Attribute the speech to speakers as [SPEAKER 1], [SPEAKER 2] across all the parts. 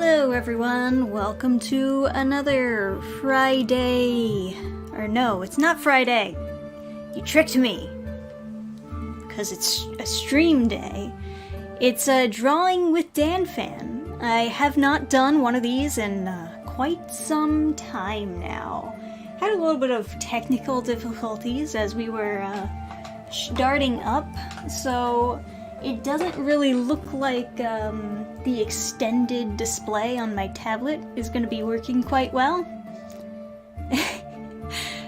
[SPEAKER 1] Hello everyone, welcome to another Friday. Or no, it's not Friday. You tricked me. Because it's a stream day. It's a drawing with Dannphan. I have not done one of these in quite some time now. Had a little bit of technical difficulties as we were starting up, so it doesn't really look like the extended display on my tablet is going to be working quite well.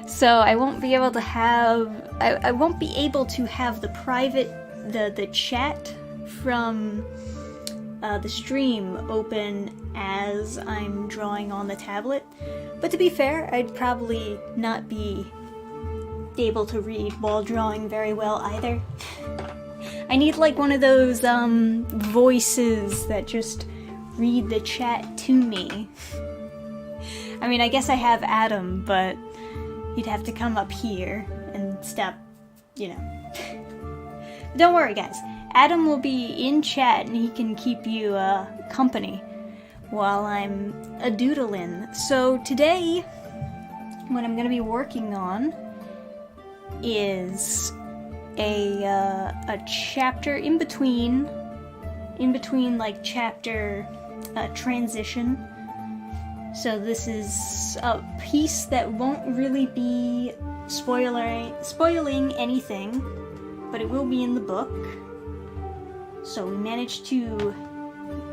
[SPEAKER 1] So I won't be able to have the private the chat from the stream open as I'm drawing on the tablet. But to be fair, I'd probably not be able to read while drawing very well either. I need like one of those voices that just read the chat to me. I mean, I guess I have Adam, but he'd have to come up here and stop, you know. Don't worry, guys. Adam will be in chat and he can keep you company while I'm a-doodling. So today, what I'm going to be working on is a chapter in between like chapter transition. So this is a piece that won't really be spoiling anything, but it will be in the book. So we managed to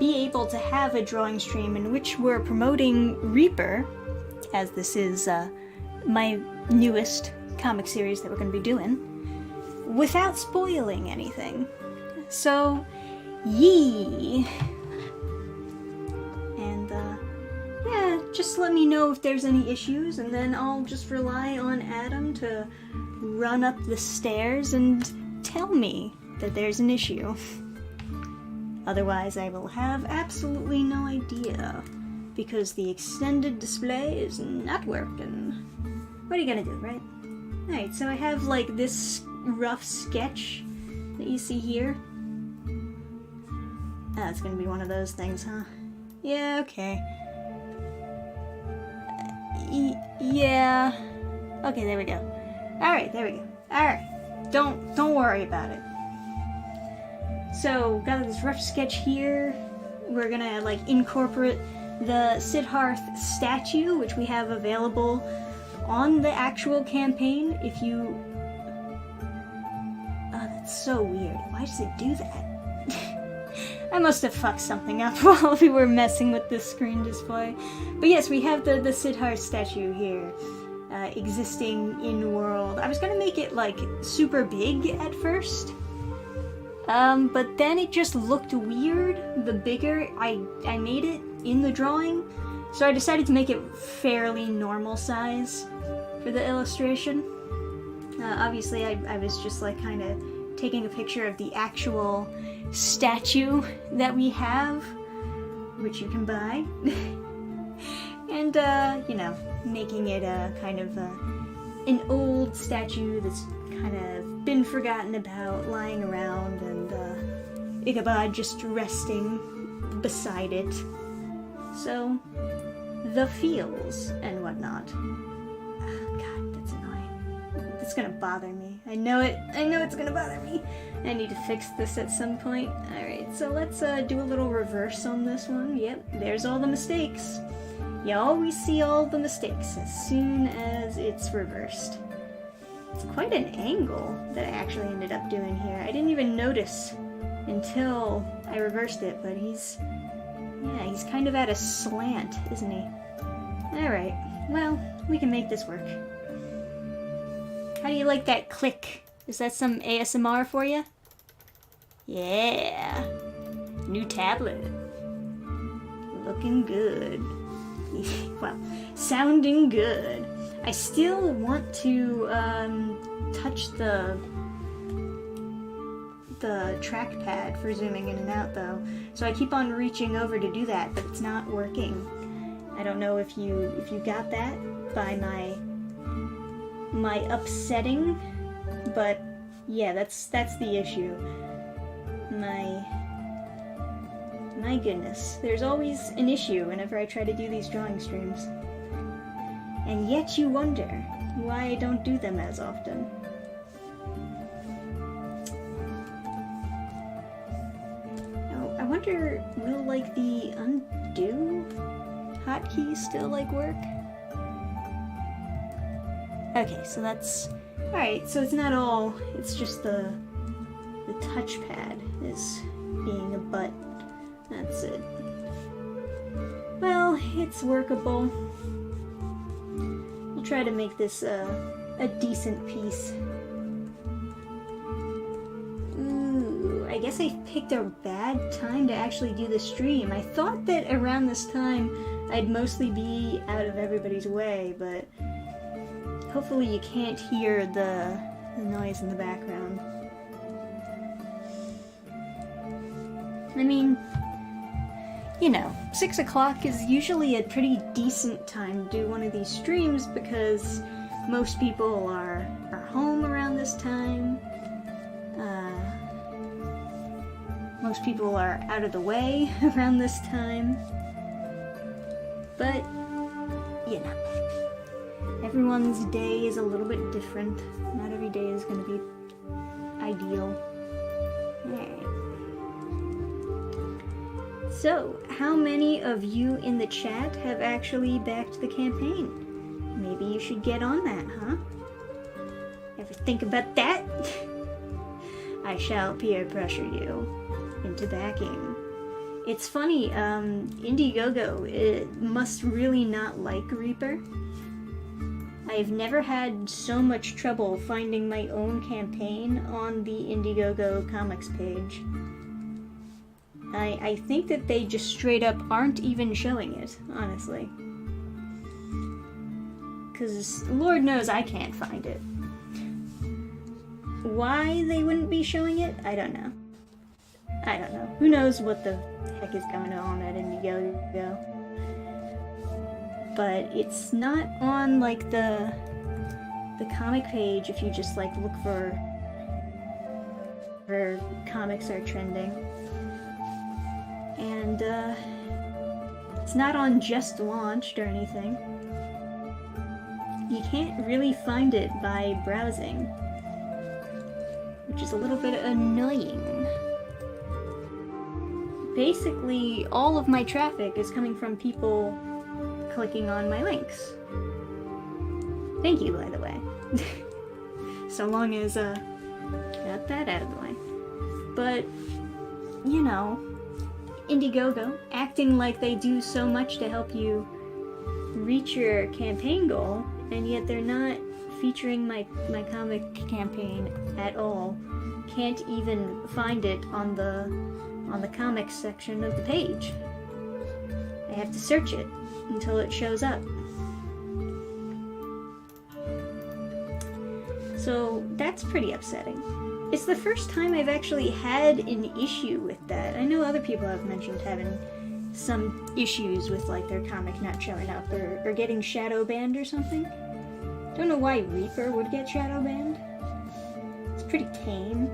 [SPEAKER 1] be able to have a drawing stream in which we're promoting Reaper, as this is my newest comic series that we're going to be doing, without spoiling anything. So, yee! And, yeah, just let me know if there's any issues, and then I'll just rely on Adam to run up the stairs and tell me that there's an issue. Otherwise, I will have absolutely no idea, because the extended display is not working. What are you gonna do, right? Alright, so I have, like, this rough sketch that you see here. Ah, it's gonna be one of those things, huh? Yeah, okay. Yeah. Okay, there we go. Alright, there we go. Alright. Don't worry about it. So, got this rough sketch here. We're gonna, like, incorporate the Sidarth statue, which we have available on the actual campaign. If you... Oh, that's so weird. Why does it do that? I must have fucked something up while we were messing with this screen display. But yes, we have the Sidarth statue here, existing in world. I was gonna make it, like, super big at first. But then it just looked weird the bigger I made it in the drawing. So I decided to make it fairly normal size for the illustration. Obviously I was just like kind of taking a picture of the actual statue that we have, which you can buy. And, you know, making it a kind of an old statue that's kind of been forgotten about, lying around, and Ichabod just resting beside it. So, the feels and whatnot. Oh, God, that's annoying. It's gonna bother me. I know it's gonna bother me. I need to fix this at some point. Alright, so let's do a little reverse on this one. Yep, there's all the mistakes. You always see all the mistakes as soon as it's reversed. It's quite an angle that I actually ended up doing here. I didn't even notice until I reversed it, but he's kind of at a slant, isn't he? Alright, well, we can make this work. How do you like that click? Is that some ASMR for you? Yeah! New tablet. Looking good. Well, sounding good. I still want to touch the trackpad for zooming in and out, though. So I keep on reaching over to do that, but it's not working. I don't know if you got that by my upsetting, but yeah, that's the issue. My goodness, there's always an issue whenever I try to do these drawing streams. And yet you wonder why I don't do them as often. Oh, I wonder, will like the undo hotkey still like work? Okay, so that's... Alright, so it's not all, it's just the touchpad is being a butt. That's it. Well, it's workable. We'll try to make this a decent piece. Ooh, I guess I picked a bad time to actually do the stream. I thought that around this time I'd mostly be out of everybody's way, but hopefully you can't hear the noise in the background. I mean, you know, 6 o'clock is usually a pretty decent time to do one of these streams because most people are home around this time. Most people are out of the way around this time. But, you know, everyone's day is a little bit different. Not every day is going to be ideal. Alright. So, how many of you in the chat have actually backed the campaign? Maybe you should get on that, huh? Ever think about that? I shall peer pressure you into backing. It's funny, Indiegogo, it must really not like Reaper. I've never had so much trouble finding my own campaign on the Indiegogo comics page. I think that they just straight up aren't even showing it, honestly. Because Lord knows I can't find it. Why they wouldn't be showing it, I don't know. I don't know. Who knows what the heck is going on at Indiegogo. But it's not on, like, the comic page if you just, like, look for comics are trending. And, it's not on Just Launched or anything. You can't really find it by browsing, which is a little bit annoying. Basically, all of my traffic is coming from people clicking on my links. Thank you, by the way. So long as, got that out of the way. But, you know, Indiegogo, acting like they do so much to help you reach your campaign goal, and yet they're not featuring my comic campaign at all. Can't even find it on the comics section of the page. I have to search it until it shows up. So that's pretty upsetting. It's the first time I've actually had an issue with that. I know other people have mentioned having some issues with, like, their comic not showing up or getting shadow banned or something. Don't know why Reaper would get shadow banned. It's pretty tame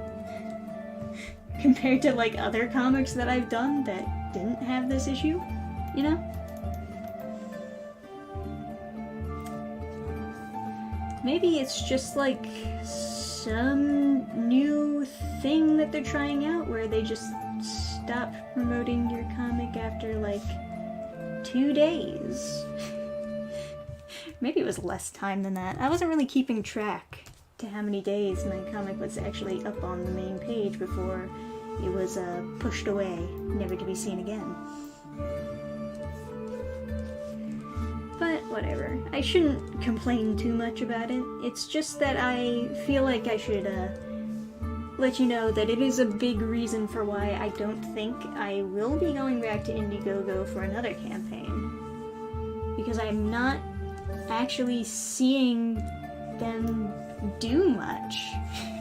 [SPEAKER 1] compared to, like, other comics that I've done that didn't have this issue, you know? Maybe it's just, like, some new thing that they're trying out where they just stop promoting your comic after, like, 2 days. Maybe it was less time than that. I wasn't really keeping track to how many days my comic was actually up on the main page before it was pushed away, never to be seen again. But whatever. I shouldn't complain too much about it. It's just that I feel like I should let you know that it is a big reason for why I don't think I will be going back to Indiegogo for another campaign. Because I'm not actually seeing them do much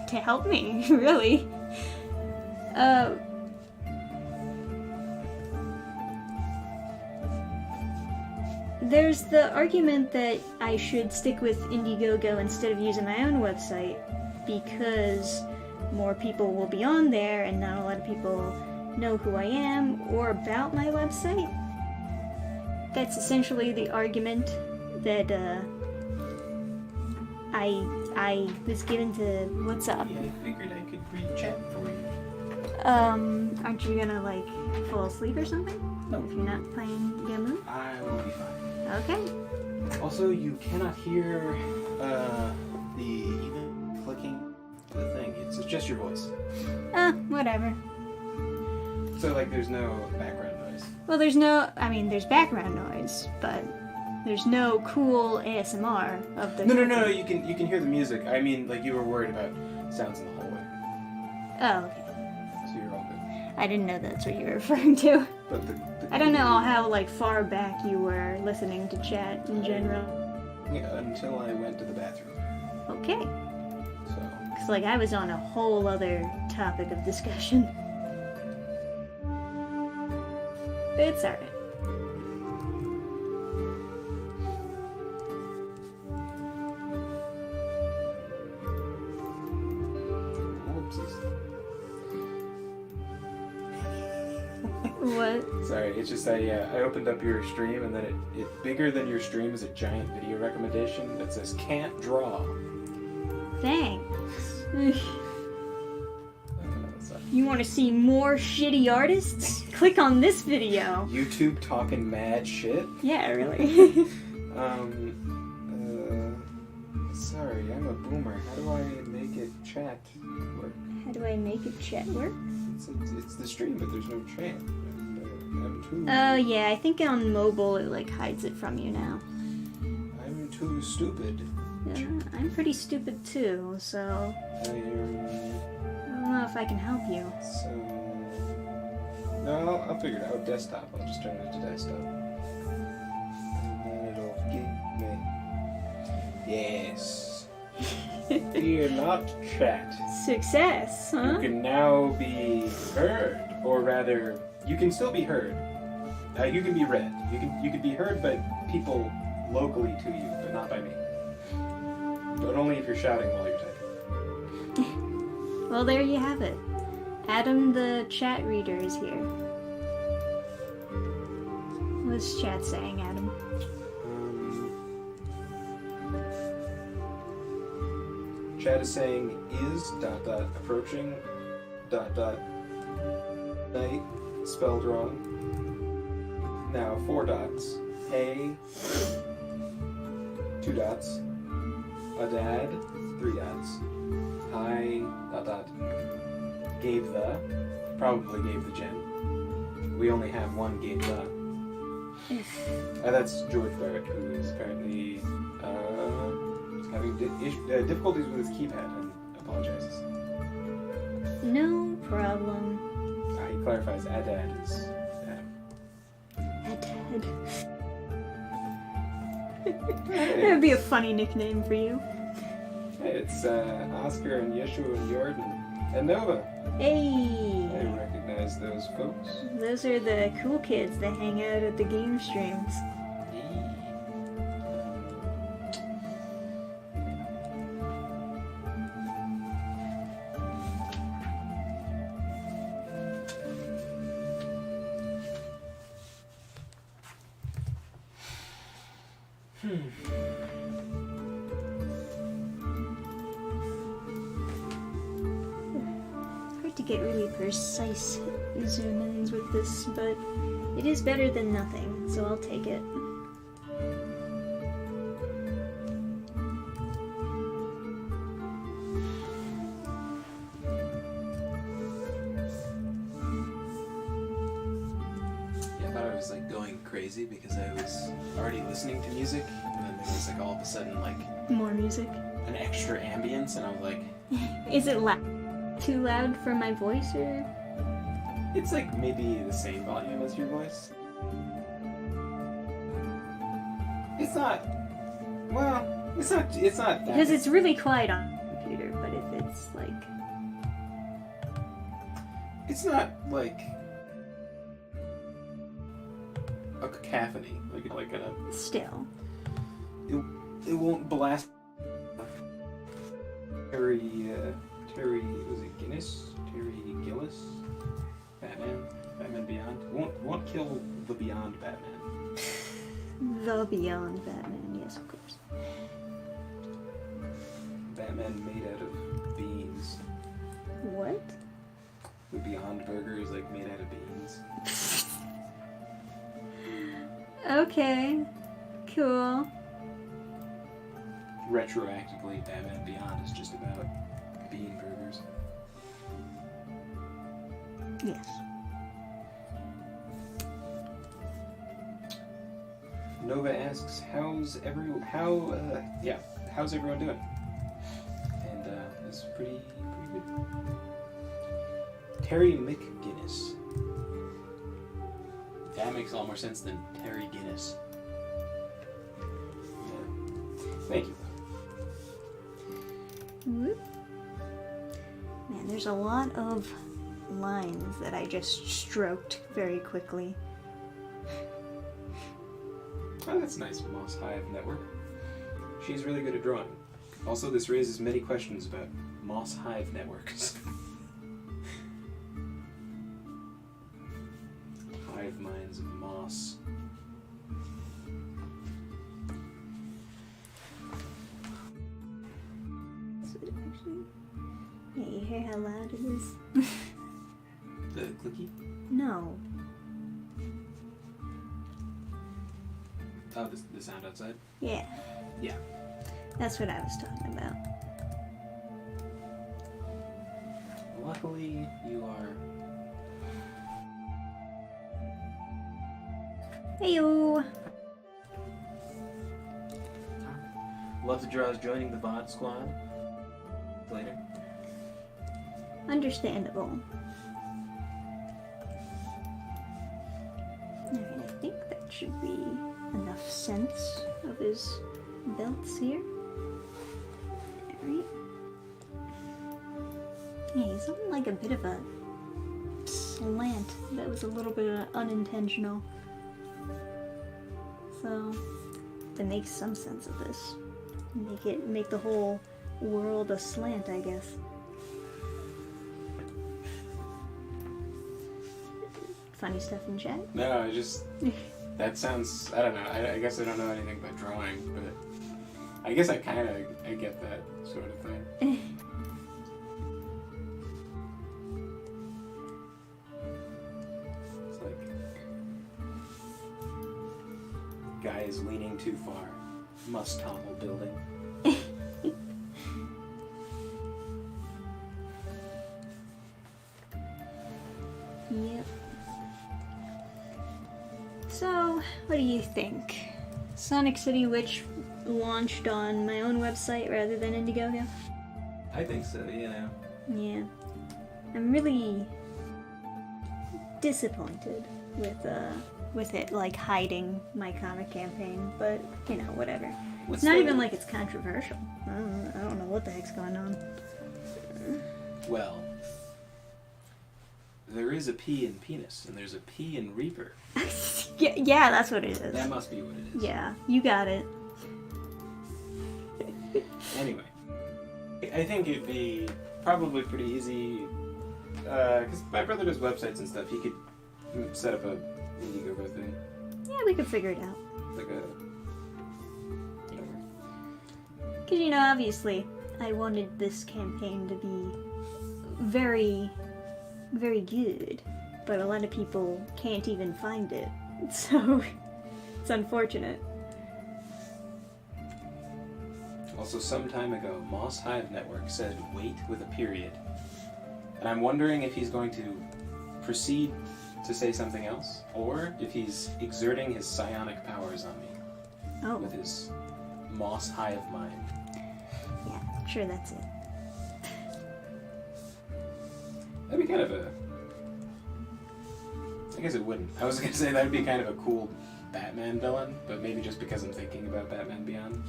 [SPEAKER 1] to help me, really. There's the argument that I should stick with Indiegogo instead of using my own website because more people will be on there and not a lot of people know who I am or about my website. That's essentially the argument that I was given to. What's up?
[SPEAKER 2] Yeah, I figured I could read chat for you.
[SPEAKER 1] Aren't you gonna like fall asleep or something?
[SPEAKER 2] No.
[SPEAKER 1] If you're not playing Gamu?
[SPEAKER 2] I will be fine.
[SPEAKER 1] Okay.
[SPEAKER 2] Also, you cannot hear the even clicking to the thing. It's just your voice.
[SPEAKER 1] Whatever.
[SPEAKER 2] So like, there's no background noise.
[SPEAKER 1] Well, there's background noise, but there's no cool ASMR of the.
[SPEAKER 2] No. You can hear the music. I mean, like you were worried about sounds in the hallway.
[SPEAKER 1] Oh, okay.
[SPEAKER 2] So you're all good.
[SPEAKER 1] I didn't know that's what you were referring to.
[SPEAKER 2] But
[SPEAKER 1] I don't know how like far back you were listening to chat in general.
[SPEAKER 2] Yeah, until I went to the bathroom.
[SPEAKER 1] Okay.
[SPEAKER 2] So.
[SPEAKER 1] Cause like I was on a whole other topic of discussion. But it's alright. What?
[SPEAKER 2] Sorry, it's just I opened up your stream and then it bigger than your stream is a giant video recommendation that says can't draw.
[SPEAKER 1] Thanks.
[SPEAKER 2] Sorry.
[SPEAKER 1] You want to see more shitty artists? Click on this video.
[SPEAKER 2] YouTube talking mad shit.
[SPEAKER 1] Yeah, really.
[SPEAKER 2] Sorry, I'm a boomer. How do I make it chat work?
[SPEAKER 1] How do I make it chat work?
[SPEAKER 2] It's the stream, but there's no chat. I'm too.
[SPEAKER 1] Oh yeah, I think on mobile it like hides it from you now.
[SPEAKER 2] I'm too stupid.
[SPEAKER 1] I'm pretty stupid too, so I don't know if I can help you.
[SPEAKER 2] So no, I'll figure it out. Desktop. I'll just turn it to desktop. And then it'll give me. Yes. Fear not, chat.
[SPEAKER 1] Success, huh?
[SPEAKER 2] You can now be heard, or rather, you can still be heard. You can be read. You can be heard by people locally to you, but not by me. But only if you're shouting while you're typing.
[SPEAKER 1] Well, there you have it. Adam the chat reader is here. What's chat saying, Adam?
[SPEAKER 2] Chat is saying is ... approaching ... night spelled wrong. Now 4 dots. Hey 2 dots. A dad 3 dots. Hi ... gave the probably gave the gem. We only have one gave the. That's George Barrett, who is apparently having difficulties with his keypad and apologizes.
[SPEAKER 1] No problem.
[SPEAKER 2] He clarifies Adad is Adam.
[SPEAKER 1] Adad. That would be a funny nickname for you.
[SPEAKER 2] Hey, it's Oscar and Yeshua and Jordan and Nova.
[SPEAKER 1] Hey!
[SPEAKER 2] I recognize those folks.
[SPEAKER 1] Those are the cool kids that hang out at the game streams. Hard to get really precise zoom-ins with this, but it is better than nothing, so I'll take it.
[SPEAKER 2] Yeah, I thought I was like going crazy because I was already listening to music, and then there was like all of a sudden like
[SPEAKER 1] More music.
[SPEAKER 2] an extra ambience, and I was like,
[SPEAKER 1] Is it too loud for my voice, or?
[SPEAKER 2] it's like maybe the same volume as your voice. It's not. Well, it's not that.
[SPEAKER 1] Because it's really quiet on the computer, but if it's like...
[SPEAKER 2] It's not like a cacophony, like a.
[SPEAKER 1] Still.
[SPEAKER 2] It won't blast. Terry, was it Guinness? Terry Gillis? I Batman. Batman Beyond. Won't kill the Beyond Batman.
[SPEAKER 1] The Beyond Batman, yes, of course.
[SPEAKER 2] Batman made out of beans.
[SPEAKER 1] What?
[SPEAKER 2] The Beyond Burger is like made out of beans.
[SPEAKER 1] Okay. Cool.
[SPEAKER 2] Retroactively, Batman Beyond is just about bean burgers.
[SPEAKER 1] Yes.
[SPEAKER 2] Nova asks, how's everyone doing? And it's pretty good. Terry McGuinness.
[SPEAKER 3] That makes a lot more sense than Terry Guinness.
[SPEAKER 2] Yeah. Thank you.
[SPEAKER 1] Whoop. Man, there's a lot of lines that I just stroked very quickly.
[SPEAKER 2] Oh, that's nice, Moss Hive Network. She's really good at drawing. Also, this raises many questions about Moss Hive networks. Hive minds of moss.
[SPEAKER 1] So it actually... Yeah, you hear how loud it is?
[SPEAKER 2] The clicky?
[SPEAKER 1] No.
[SPEAKER 2] Oh, the sound outside?
[SPEAKER 1] Yeah.
[SPEAKER 2] Yeah.
[SPEAKER 1] That's what I was talking about.
[SPEAKER 2] Luckily, you are...
[SPEAKER 1] Heyo!
[SPEAKER 3] Love to draw is joining the VOD squad later.
[SPEAKER 1] Understandable. Alright, I think that should be enough sense of his belts here. Alright. Yeah, he's on like a bit of a slant. That was a little bit unintentional. So, to make some sense of this. Make the whole world a slant, I guess. Funny stuff in chat?
[SPEAKER 2] No, I just... That sounds... I don't know. I guess I don't know anything about drawing, but... I guess I kind of... I get that sort of thing. It's like... Guy is leaning too far. Must topple building.
[SPEAKER 1] Yep. So, what do you think? Sonic City Witch launched on my own website rather than Indiegogo?
[SPEAKER 3] I think so, yeah.
[SPEAKER 1] Yeah. I'm really disappointed with it, like, hiding my comic campaign, but, you know, whatever. It's not even like it's controversial. I don't know what the heck's going on.
[SPEAKER 2] Well... There is a P in penis, and there's a P in Reaper.
[SPEAKER 1] Yeah, that's what it is.
[SPEAKER 2] That must be what it is.
[SPEAKER 1] Yeah, you got it.
[SPEAKER 2] Anyway, I think it'd be probably pretty easy, because my brother does websites and stuff. He could set up a Indiegogo thing.
[SPEAKER 1] Yeah, we could figure it out.
[SPEAKER 2] Like a... whatever.
[SPEAKER 1] Because, you know, obviously, I wanted this campaign to be very, very good, but a lot of people can't even find it, so it's unfortunate.
[SPEAKER 2] Also, some time ago, Moss Hive Network said wait with a period. And I'm wondering if he's going to proceed to say something else, or if he's exerting his psionic powers on me
[SPEAKER 1] Oh,
[SPEAKER 2] with his Moss Hive mind.
[SPEAKER 1] yeah, I'm sure that's it.
[SPEAKER 2] That'd be kind of a... I guess it wouldn't. I was going to say that'd be kind of a cool Batman villain, but maybe just because I'm thinking about Batman Beyond.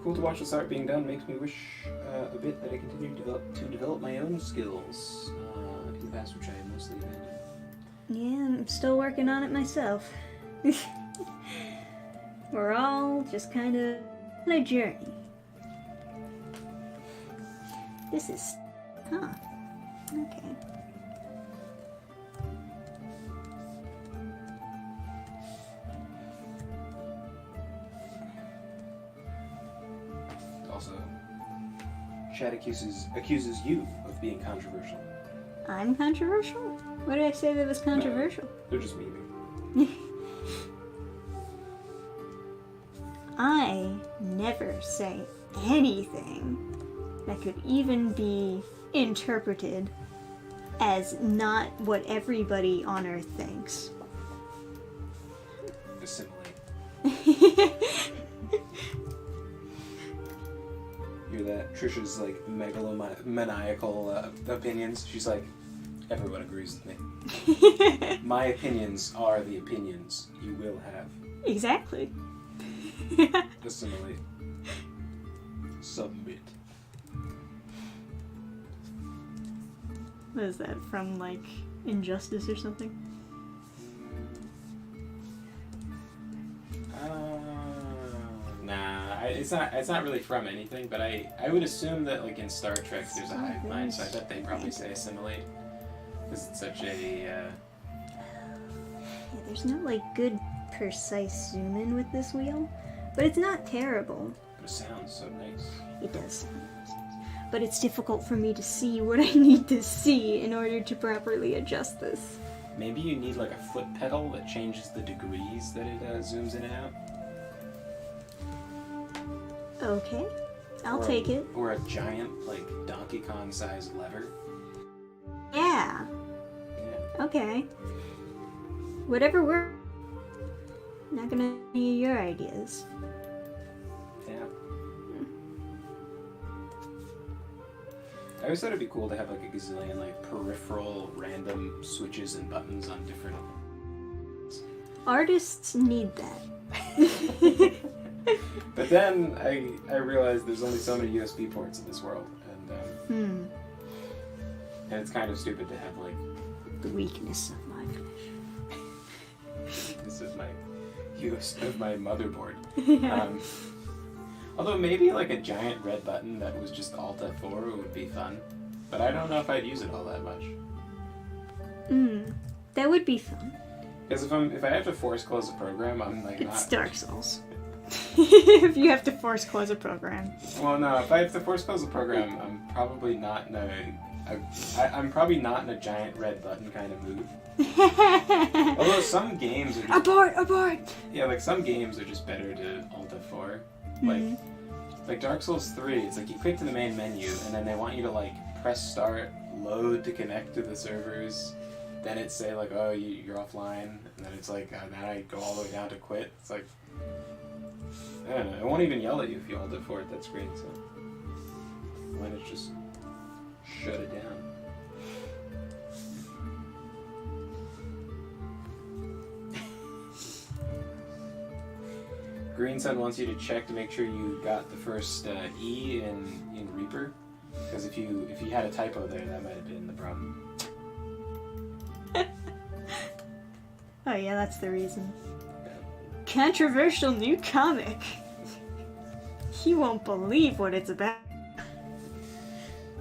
[SPEAKER 2] Cool to watch this art being done. Makes me wish a bit that I continue to develop my own skills in the past, which I mostly abandoned.
[SPEAKER 1] Yeah, I'm still working on it myself. We're all just kind of My journey. This is... Huh. Okay.
[SPEAKER 2] Also, Chad accuses you of being controversial.
[SPEAKER 1] I'm controversial? What did I say that was controversial?
[SPEAKER 2] No, they're just memeing.
[SPEAKER 1] I never say anything that could even be interpreted as not what everybody on Earth thinks.
[SPEAKER 2] Assimilate. Hear that? Trisha's like megalomaniacal opinions. She's like, everyone agrees with me. My opinions are the opinions you will have.
[SPEAKER 1] Exactly.
[SPEAKER 2] Assimilate. Submit.
[SPEAKER 1] What is that, from, like, Injustice or something?
[SPEAKER 2] Nah, it's not really from anything, but I would assume that, like, in Star Trek there's a hive mind, so I bet they probably say assimilate. Because it's such a,
[SPEAKER 1] Yeah, there's no, like, good, precise zoom-in with this wheel, but it's not terrible.
[SPEAKER 2] But it sounds so nice.
[SPEAKER 1] It does sound nice. But it's difficult for me to see what I need to see in order to properly adjust this.
[SPEAKER 2] Maybe you need, like, a foot pedal that changes the degrees that it zooms in and out.
[SPEAKER 1] Okay, I'll
[SPEAKER 2] Or-
[SPEAKER 1] take it.
[SPEAKER 2] Or a giant, like, Donkey Kong-sized lever.
[SPEAKER 1] Yeah,
[SPEAKER 2] Yeah.
[SPEAKER 1] okay. Whatever works. Not gonna need your ideas.
[SPEAKER 2] Yeah. I always thought it'd be cool to have, like, a gazillion, like, peripheral random switches and buttons on different...
[SPEAKER 1] Artists need that.
[SPEAKER 2] But then I realized there's only so many USB ports in this world, and it's kind of stupid to have, like,
[SPEAKER 1] The weakness of my flesh.
[SPEAKER 2] this is my of my motherboard.
[SPEAKER 1] Yeah.
[SPEAKER 2] Although maybe like a giant red button that was just Alt F4 would be fun, but I don't know if I'd use it all that much.
[SPEAKER 1] That would be fun.
[SPEAKER 2] Because if I have to force close a program, I'm like
[SPEAKER 1] It's
[SPEAKER 2] not.
[SPEAKER 1] Dark Souls. If you have to force close a program.
[SPEAKER 2] Well, no. If I have to force close a program, I'm probably not in I'm probably not in a giant red button kind of mood. Although some games are just,
[SPEAKER 1] Abort!
[SPEAKER 2] yeah, like some games are just better to Alt F4. Like Dark Souls 3, it's like you click to the main menu and then they want you to like press start, load to connect to the servers. Then it's say like, oh, you're offline, and then it's like, then I go all the way down to quit. It's like, I don't know. It won't even yell at you if you Alt F4 at that screen. So why not just shut it down? Green Sun wants you to check to make sure you got the first E in Reaper, because if you had a typo there, that might have been the problem.
[SPEAKER 1] Oh yeah, that's the reason. Controversial new comic. You won't believe what it's about.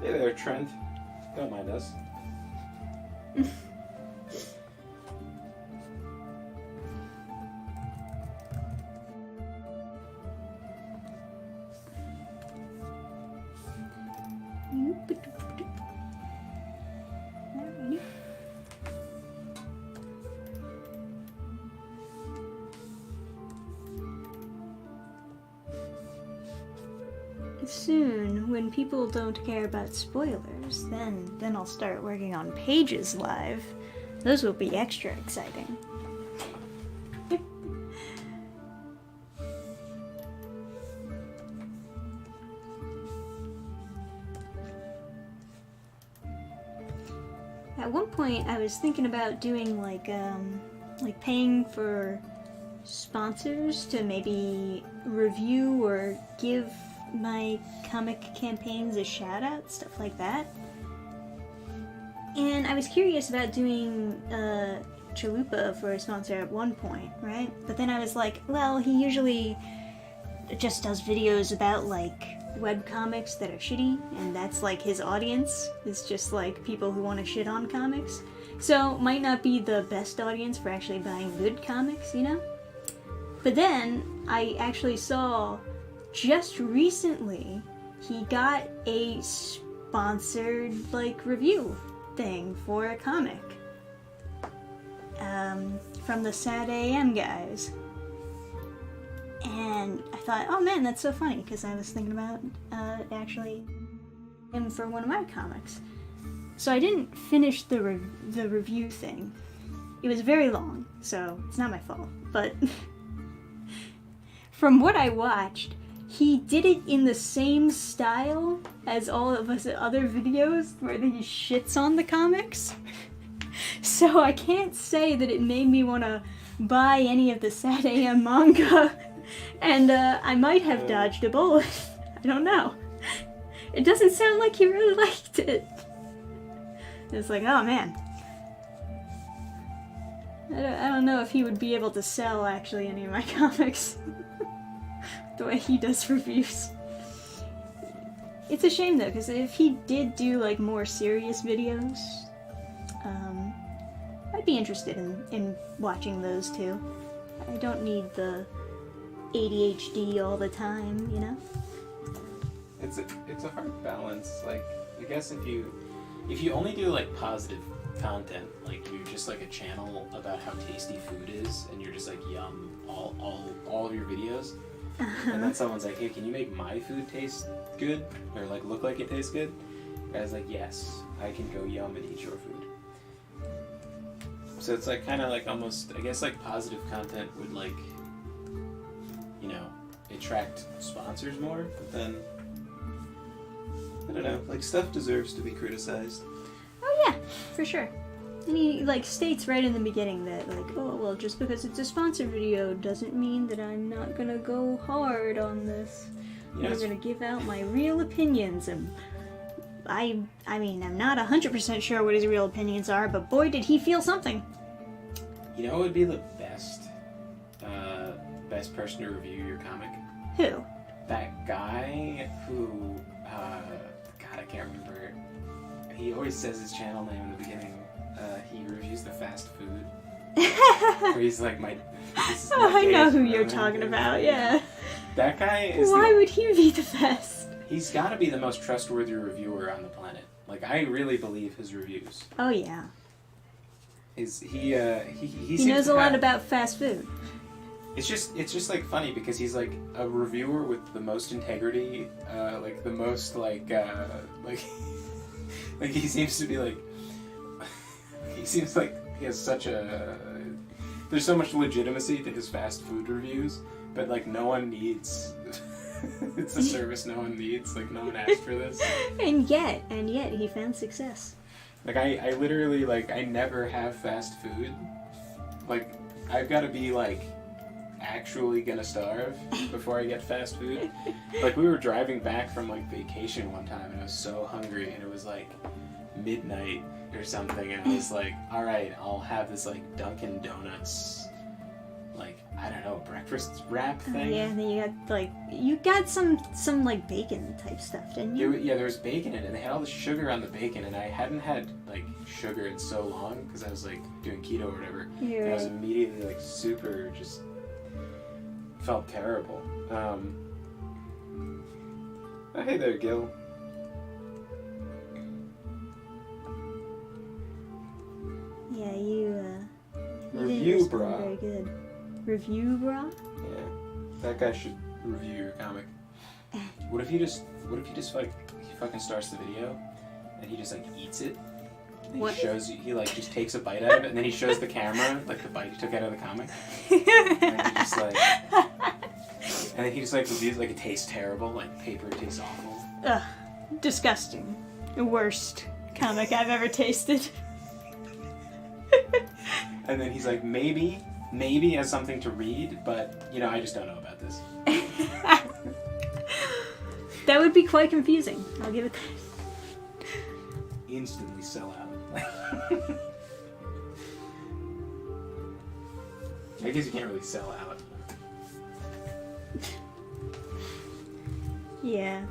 [SPEAKER 2] Hey there, Trent. Don't mind us.
[SPEAKER 1] Soon, when people don't care about spoilers, then I'll start working on Pages Live. Those will be extra exciting. At one point, I was thinking about doing like paying for sponsors to maybe review or give my comic campaigns a shout out, stuff like that. And I was curious about doing Chalupa for a sponsor at one point, right? But then I was like, well, he usually just does videos about like webcomics that are shitty, and that's like his audience. It's just like people who want to shit on comics. So might not be the best audience for actually buying good comics, you know? But then I actually saw just recently he got a sponsored like review thing for a comic from the Sad AM guys. And I thought, oh man, that's so funny, because I was thinking about actually him for one of my comics. So I didn't finish the review thing. It was very long, so it's not my fault. But from what I watched, he did it in the same style as all of his other videos where he shits on the comics. So I can't say that it made me want to buy any of the Sad AM manga. And I might have dodged a bullet. I don't know. It doesn't sound like he really liked it. It's like, oh man. I don't know if he would be able to sell actually any of my comics. The way he does reviews. It's a shame though, because if he did do like more serious videos, I'd be interested in watching those too. I don't need the ADHD all the time, you know?
[SPEAKER 2] It's a hard balance. Like, I guess if you only do like positive content, like you're just like a channel about how tasty food is, and you're just like yum all of your videos, and then someone's like, hey, can you make my food taste good or like look like it tastes good? And I was like, yes, I can go yum and eat your food. So it's like kind of like almost, I guess like positive content would like, you know, attract sponsors more, but then I don't know, like stuff deserves to be criticized.
[SPEAKER 1] Oh yeah, for sure. And he like states right in the beginning that like, oh well, just because it's a sponsored video doesn't mean that I'm not gonna go hard on this.
[SPEAKER 2] Yeah,
[SPEAKER 1] I'm gonna give out my real opinions, and I mean, I'm not 100% sure what his real opinions are, but boy did he feel something.
[SPEAKER 2] You know what would be the best person to review your comic?
[SPEAKER 1] Who?
[SPEAKER 2] That guy who, God, I can't remember. He always says his channel name in the beginning. He reviews the fast food. Where he's like, this is my
[SPEAKER 1] Oh, I know
[SPEAKER 2] day
[SPEAKER 1] who
[SPEAKER 2] for
[SPEAKER 1] you're
[SPEAKER 2] ramen.
[SPEAKER 1] talking about, yeah.
[SPEAKER 2] That guy is
[SPEAKER 1] Why would he be the best?
[SPEAKER 2] He's got to be the most trustworthy reviewer on the planet. Like, I really believe his reviews.
[SPEAKER 1] Oh yeah.
[SPEAKER 2] He
[SPEAKER 1] He knows a lot about fast food.
[SPEAKER 2] It's just like funny because he's like a reviewer with the most integrity, like the most like like he seems to be like he seems like he has such a there's so much legitimacy to his fast food reviews, but like no one needs it's a service no one needs, like no one asked for this. And yet
[SPEAKER 1] he found success.
[SPEAKER 2] Like I literally like I never have fast food. Like I've got to be like actually gonna starve before I get fast food. Like we were driving back from like vacation one time and I was so hungry and it was like midnight or something and I was like, all right, I'll have this like Dunkin' Donuts like I don't know breakfast wrap thing.
[SPEAKER 1] Yeah, and then you got some like bacon type stuff, didn't you?
[SPEAKER 2] There was bacon in it and they had all the sugar on the bacon and I hadn't had like sugar in so long because I was like doing keto or whatever.
[SPEAKER 1] Yeah.
[SPEAKER 2] And I was immediately like super just felt terrible. Oh, hey there, Gil.
[SPEAKER 1] Yeah, you
[SPEAKER 2] Review,
[SPEAKER 1] didn't
[SPEAKER 2] brah.
[SPEAKER 1] respond very good. Review, brah?
[SPEAKER 2] Yeah, that guy should review your comic. What if he just like he fucking starts the video and he just like eats it? And
[SPEAKER 1] What?
[SPEAKER 2] He shows you, he like just takes a bite out of it and then he shows the camera like the bite he took out of the comic. And then he just like and then he just like reviews like it tastes terrible, like paper tastes awful.
[SPEAKER 1] Ugh, disgusting. The worst comic I've ever tasted.
[SPEAKER 2] And then he's like, maybe as something to read, but you know, I just don't know about this.
[SPEAKER 1] That would be quite confusing. I'll give it that.
[SPEAKER 2] Instantly sell out. I guess you can't really sell out.
[SPEAKER 1] Yeah.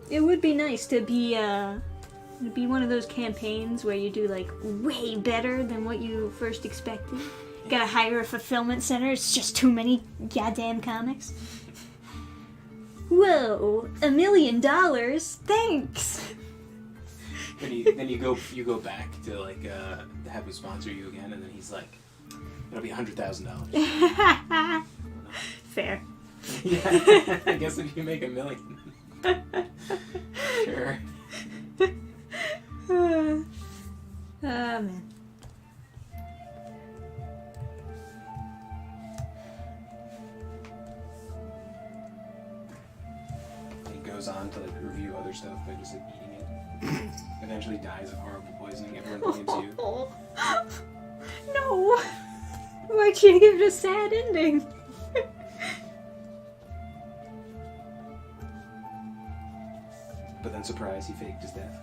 [SPEAKER 1] It would be nice to be one of those campaigns where you do like way better than what you first expected. Gotta hire a fulfillment center, it's just too many goddamn comics. Whoa, $1 million? Thanks!
[SPEAKER 3] Then you go back to like have him sponsor you again, and then he's like, it'll be $100,000.
[SPEAKER 1] Fair.
[SPEAKER 3] Yeah, I guess if you make $1 million. Sure.
[SPEAKER 1] Man.
[SPEAKER 2] He goes on to like review other stuff by just like eating it. Eventually dies of horrible poisoning. Everyone blames you.
[SPEAKER 1] No! Why'd you give it a sad ending?
[SPEAKER 2] But then, surprise, he faked his death.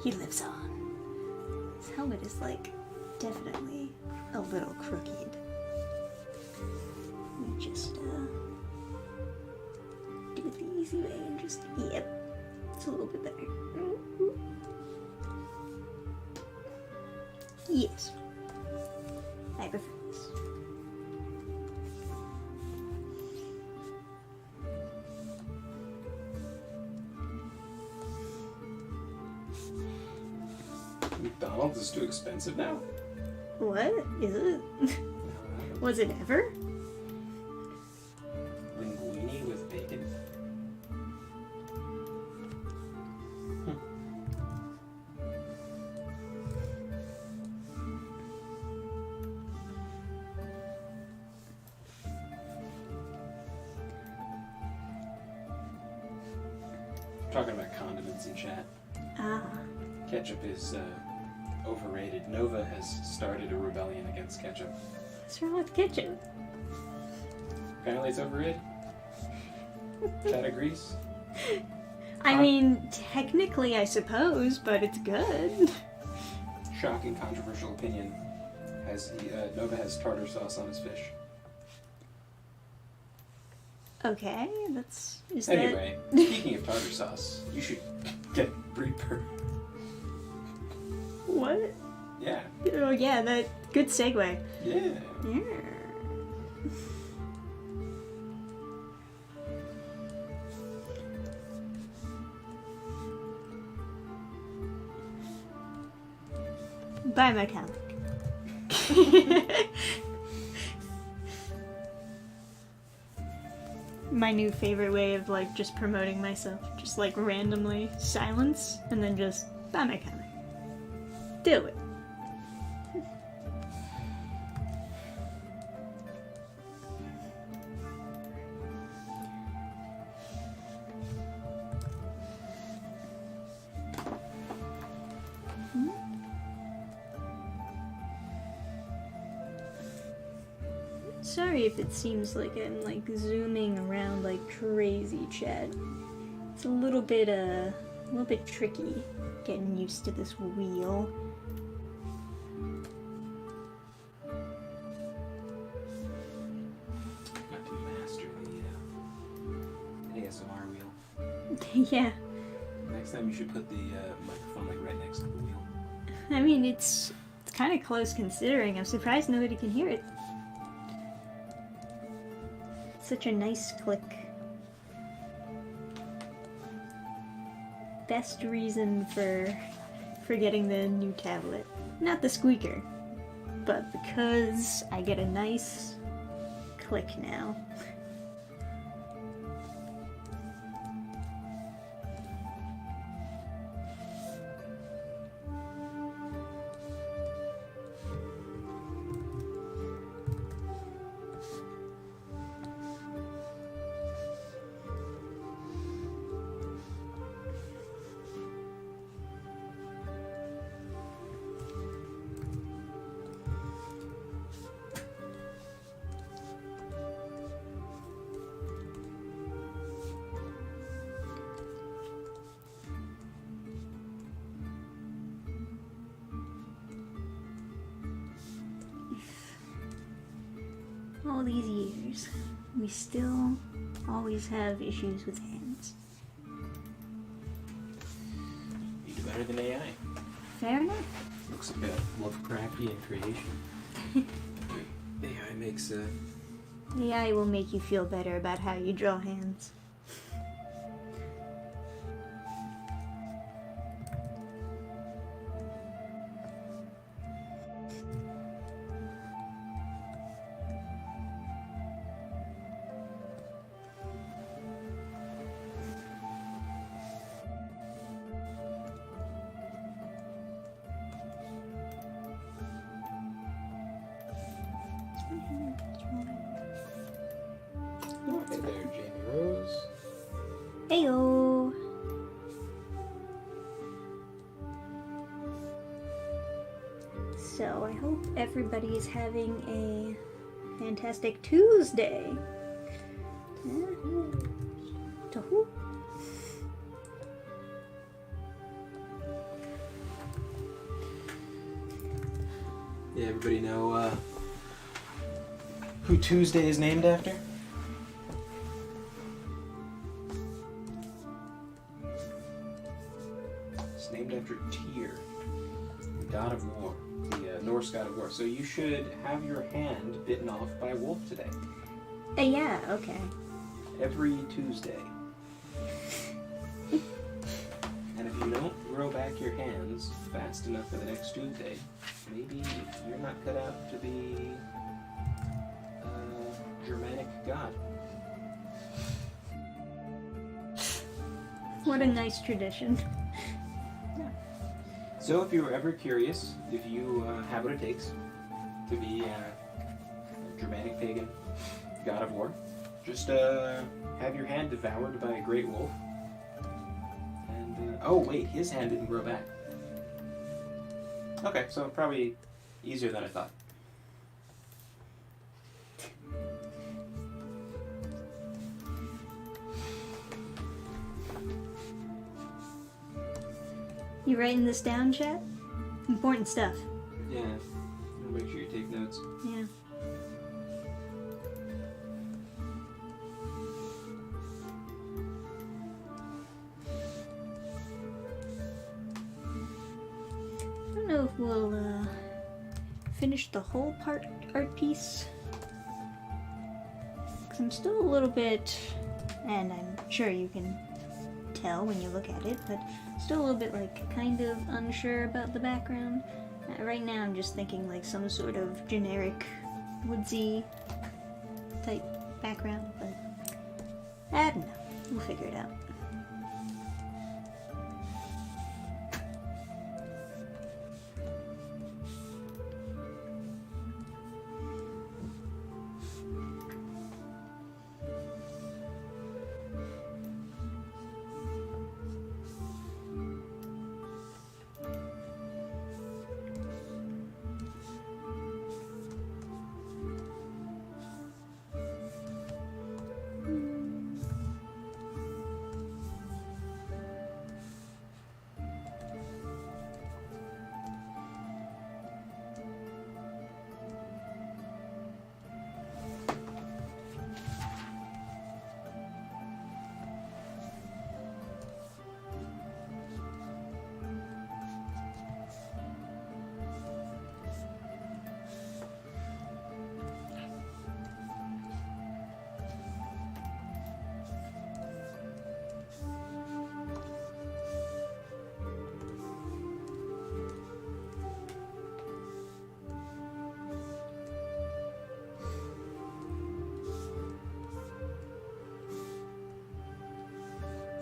[SPEAKER 1] He lives on. His helmet is like definitely a little crooked. We just do it the easy way and just yep. It's a little bit better. Yes. I prefer this.
[SPEAKER 2] McDonald's is too expensive now?
[SPEAKER 1] What? Is it? Was it ever?
[SPEAKER 2] Linguine with bacon? Talking about condiments in chat.
[SPEAKER 1] Ah.
[SPEAKER 2] Ketchup is overrated. Nova has started a rebellion against ketchup.
[SPEAKER 1] What's wrong with ketchup?
[SPEAKER 2] Apparently it's overrated. Chat agrees.
[SPEAKER 1] I mean, technically I suppose, but it's good.
[SPEAKER 2] Shocking, controversial opinion. Nova has tartar sauce on his fish.
[SPEAKER 1] Okay, is
[SPEAKER 2] Anyway, speaking of tartar sauce, you should get Reaper.
[SPEAKER 1] What?
[SPEAKER 2] Yeah.
[SPEAKER 1] Oh yeah, that good segue.
[SPEAKER 2] Yeah.
[SPEAKER 1] Yeah. Buy my comic. My new favorite way of like just promoting myself. Just like randomly silence and then just buy my comic. Do it. Sorry if it seems like I'm like zooming around like crazy, Chad. It's a little bit tricky getting used to this wheel.
[SPEAKER 3] Got to master the ASMR wheel.
[SPEAKER 1] Yeah.
[SPEAKER 3] Next time you should put the microphone like right next to the wheel.
[SPEAKER 1] I mean, it's kind of close considering. I'm surprised nobody can hear it. Such a nice click. Best reason for getting the new tablet. Not the squeaker, but because I get a nice click now. all these years, we still always have issues with hands.
[SPEAKER 3] You do better than AI.
[SPEAKER 1] Fair enough.
[SPEAKER 3] Looks like a Lovecraftian creation. AI makes
[SPEAKER 1] AI will make you feel better about how you draw hands.
[SPEAKER 3] Hey there, Jamie Rose.
[SPEAKER 1] Heyo! So, I hope everybody is having a fantastic Tuesday. Tahoo.
[SPEAKER 3] Yeah, everybody know who Tuesday is named after? It's named after Tyr, the god of war, the Norse god of war. So you should have your hand bitten off by a wolf today.
[SPEAKER 1] Yeah, okay.
[SPEAKER 3] Every Tuesday. And if you don't grow back your hands fast enough for the next Tuesday, maybe you're not cut out to be a Germanic god.
[SPEAKER 1] What a nice tradition.
[SPEAKER 3] So if you were ever curious, if you have what it takes to be a Germanic pagan god of war, just have your hand devoured by a great wolf. And, oh wait, his hand didn't grow back. Okay, so probably easier than I thought.
[SPEAKER 1] You writing this down, chat? Important stuff.
[SPEAKER 3] Yeah, make sure you take notes.
[SPEAKER 1] Yeah. I don't know if we'll finish the whole art piece. 'Cause I'm still a little bit, and I'm sure you can tell when you look at it, but still a little bit like kind of unsure about the background. Right now I'm just thinking like some sort of generic woodsy type background, but I don't know. We'll figure it out.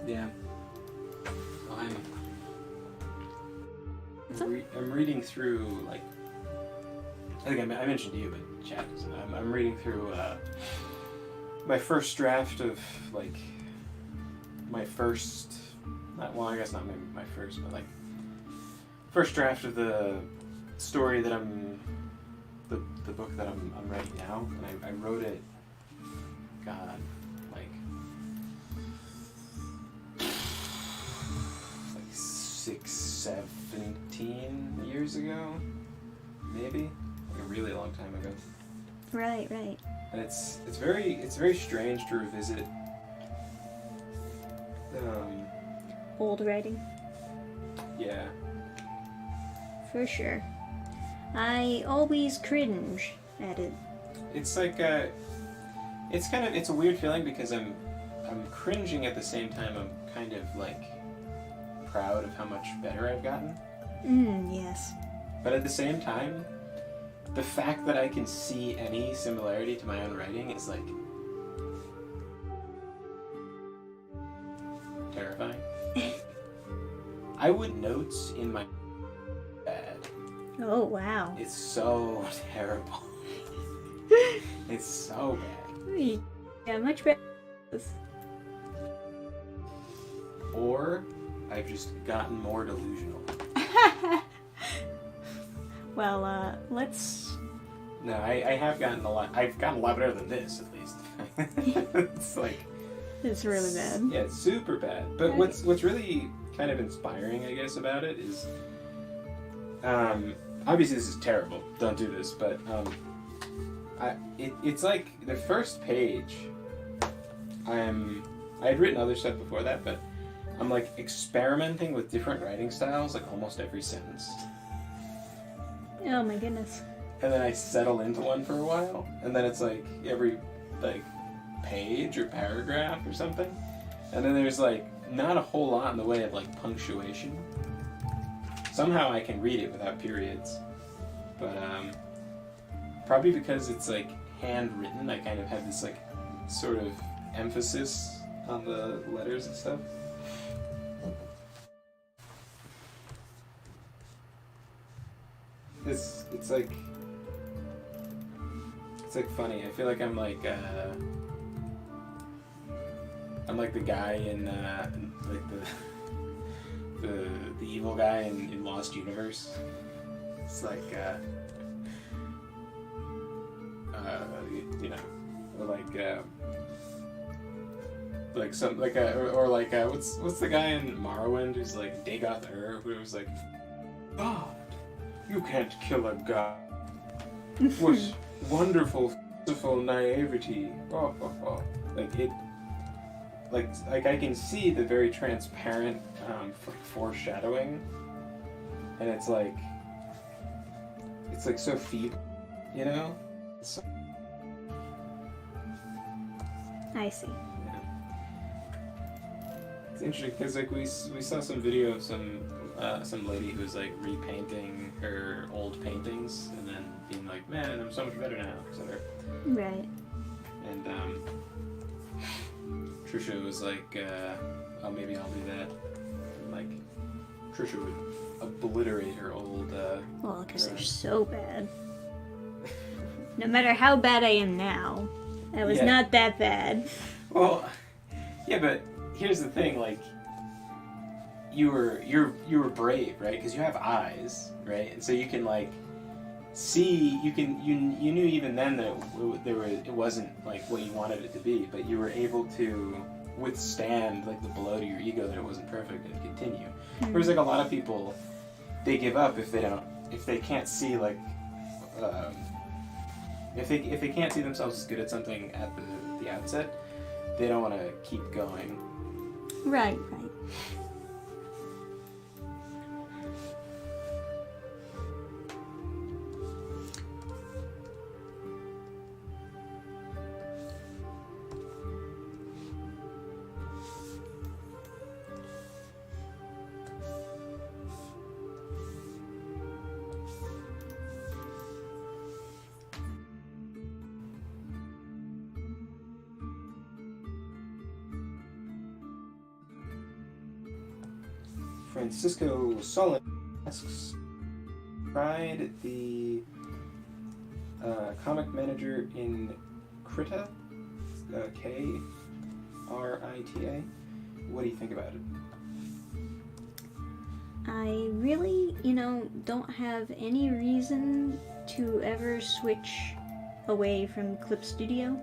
[SPEAKER 3] Yeah. I'm reading through, like, I think I mentioned to you, but chat doesn't. I'm reading through my first draft of, like, my first, well, I guess not my first, but, like, first draft of the story that the book that I'm writing now, and I wrote it, God, like 17 years ago, maybe, like a really long time ago.
[SPEAKER 1] Right, right.
[SPEAKER 3] And it's very strange to revisit.
[SPEAKER 1] Old writing.
[SPEAKER 3] Yeah.
[SPEAKER 1] For sure. I always cringe at it.
[SPEAKER 3] It's like it's a weird feeling because I'm cringing at the same time. I'm kind of like proud of how much better I've gotten.
[SPEAKER 1] Yes.
[SPEAKER 3] But at the same time, the fact that I can see any similarity to my own writing is like terrifying. I would notes in my bad.
[SPEAKER 1] Oh, wow.
[SPEAKER 3] It's so terrible. It's so bad.
[SPEAKER 1] Yeah, much better.
[SPEAKER 3] Or I've just gotten more delusional.
[SPEAKER 1] Well, let's...
[SPEAKER 3] No, I have gotten a lot. I've gotten a lot better than this, at least. It's like...
[SPEAKER 1] It's really bad.
[SPEAKER 3] Yeah, it's super bad. But
[SPEAKER 1] Okay.
[SPEAKER 3] what's really kind of inspiring, I guess, about it is... obviously this is terrible. Don't do this, but... it's like the first page. I had written other stuff before that, but I'm like experimenting with different writing styles, like almost every sentence.
[SPEAKER 1] Oh my goodness.
[SPEAKER 3] And then I settle into one for a while, and then it's like every like page or paragraph or something, and then there's like not a whole lot in the way of like punctuation. Somehow I can read it without periods, but probably because it's like handwritten, I kind of have this like sort of emphasis on the letters and stuff. It's like funny. I feel like I'm like the guy in like the evil guy in Lost Universe. It's like you know, like some like or like what's the guy in Morrowind who's like Dagoth who was like, God, you can't kill a god. What wonderful naivety. Oh, oh, oh. Like it. Like I can see the very transparent foreshadowing, and it's like so feeble, you know. So,
[SPEAKER 1] I see.
[SPEAKER 3] yeah. It's interesting because like we saw some video of some lady who's like repainting her old paintings and then being like, man, I'm so much better now, etc.
[SPEAKER 1] Right.
[SPEAKER 3] And Trisha was like, oh, maybe I'll do that. And, like, Trisha would obliterate her old...
[SPEAKER 1] Well, because they're
[SPEAKER 3] drawing.
[SPEAKER 1] so bad. No matter how bad I am now, I was
[SPEAKER 3] Yeah.
[SPEAKER 1] not that bad.
[SPEAKER 3] Well, yeah, but here's the thing, like, you were brave, right? Because you have eyes, right? And so you can, like, see, you knew even then that it wasn't like what you wanted it to be, but you were able to withstand like the blow to your ego that it wasn't perfect and continue. Whereas like a lot of people, they give up if they can't see like if they can't see themselves as good at something at the outset, they don't want to keep going.
[SPEAKER 1] Right, right.
[SPEAKER 3] Francisco Solon asks, tried the comic manager in Krita, Krita. What do you think about it?
[SPEAKER 1] I really, don't have any reason to ever switch away from Clip Studio,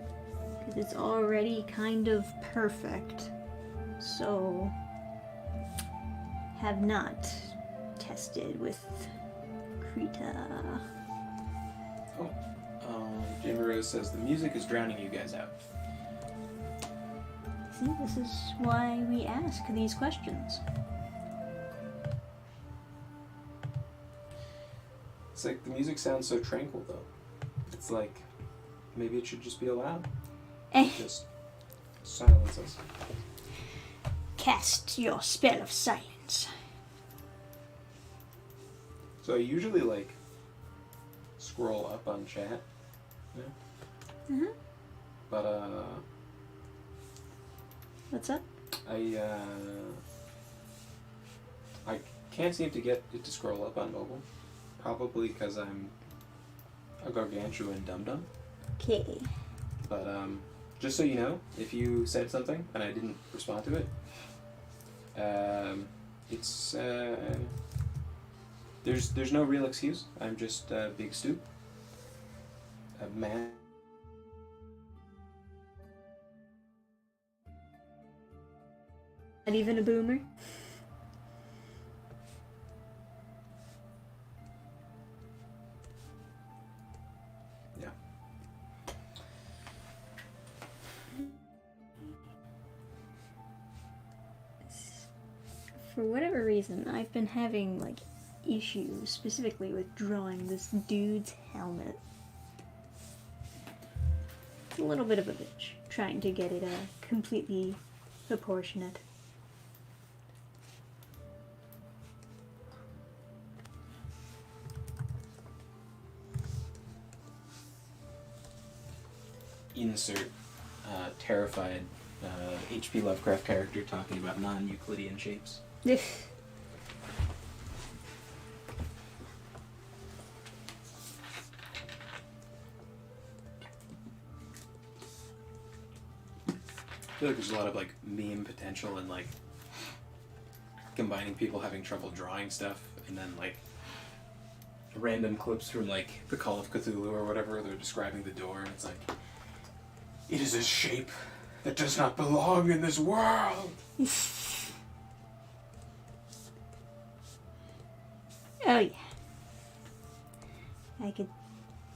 [SPEAKER 1] because it's already kind of perfect. So, have not tested with Krita.
[SPEAKER 3] Oh, Jamie Rose says the music is drowning you guys out.
[SPEAKER 1] See, this is why we ask these questions.
[SPEAKER 3] It's like the music sounds so tranquil though. It's like maybe it should just be allowed. Just silence us.
[SPEAKER 1] Cast your spell of silence.
[SPEAKER 3] So I usually like scroll up on chat. Yeah.
[SPEAKER 1] Mhm.
[SPEAKER 3] But
[SPEAKER 1] What's up?
[SPEAKER 3] I can't seem to get it to scroll up on mobile. Probably because I'm a gargantuan dum-dum.
[SPEAKER 1] Okay.
[SPEAKER 3] But just so you know, if you said something and I didn't respond to it, it's there's no real excuse. I'm just Big Stu, a man.
[SPEAKER 1] Not even a boomer.
[SPEAKER 3] Yeah.
[SPEAKER 1] For whatever reason, I've been having like issues specifically with drawing this dude's helmet. It's a little bit of a bitch trying to get it completely proportionate.
[SPEAKER 3] Insert terrified H.P. Lovecraft character talking about non-Euclidean shapes. I feel like there's a lot of like meme potential in like combining people having trouble drawing stuff and then like random clips from like the Call of Cthulhu or whatever. They're describing the door and it's like, it is a shape that does not belong in this world.
[SPEAKER 1] Oh yeah. I could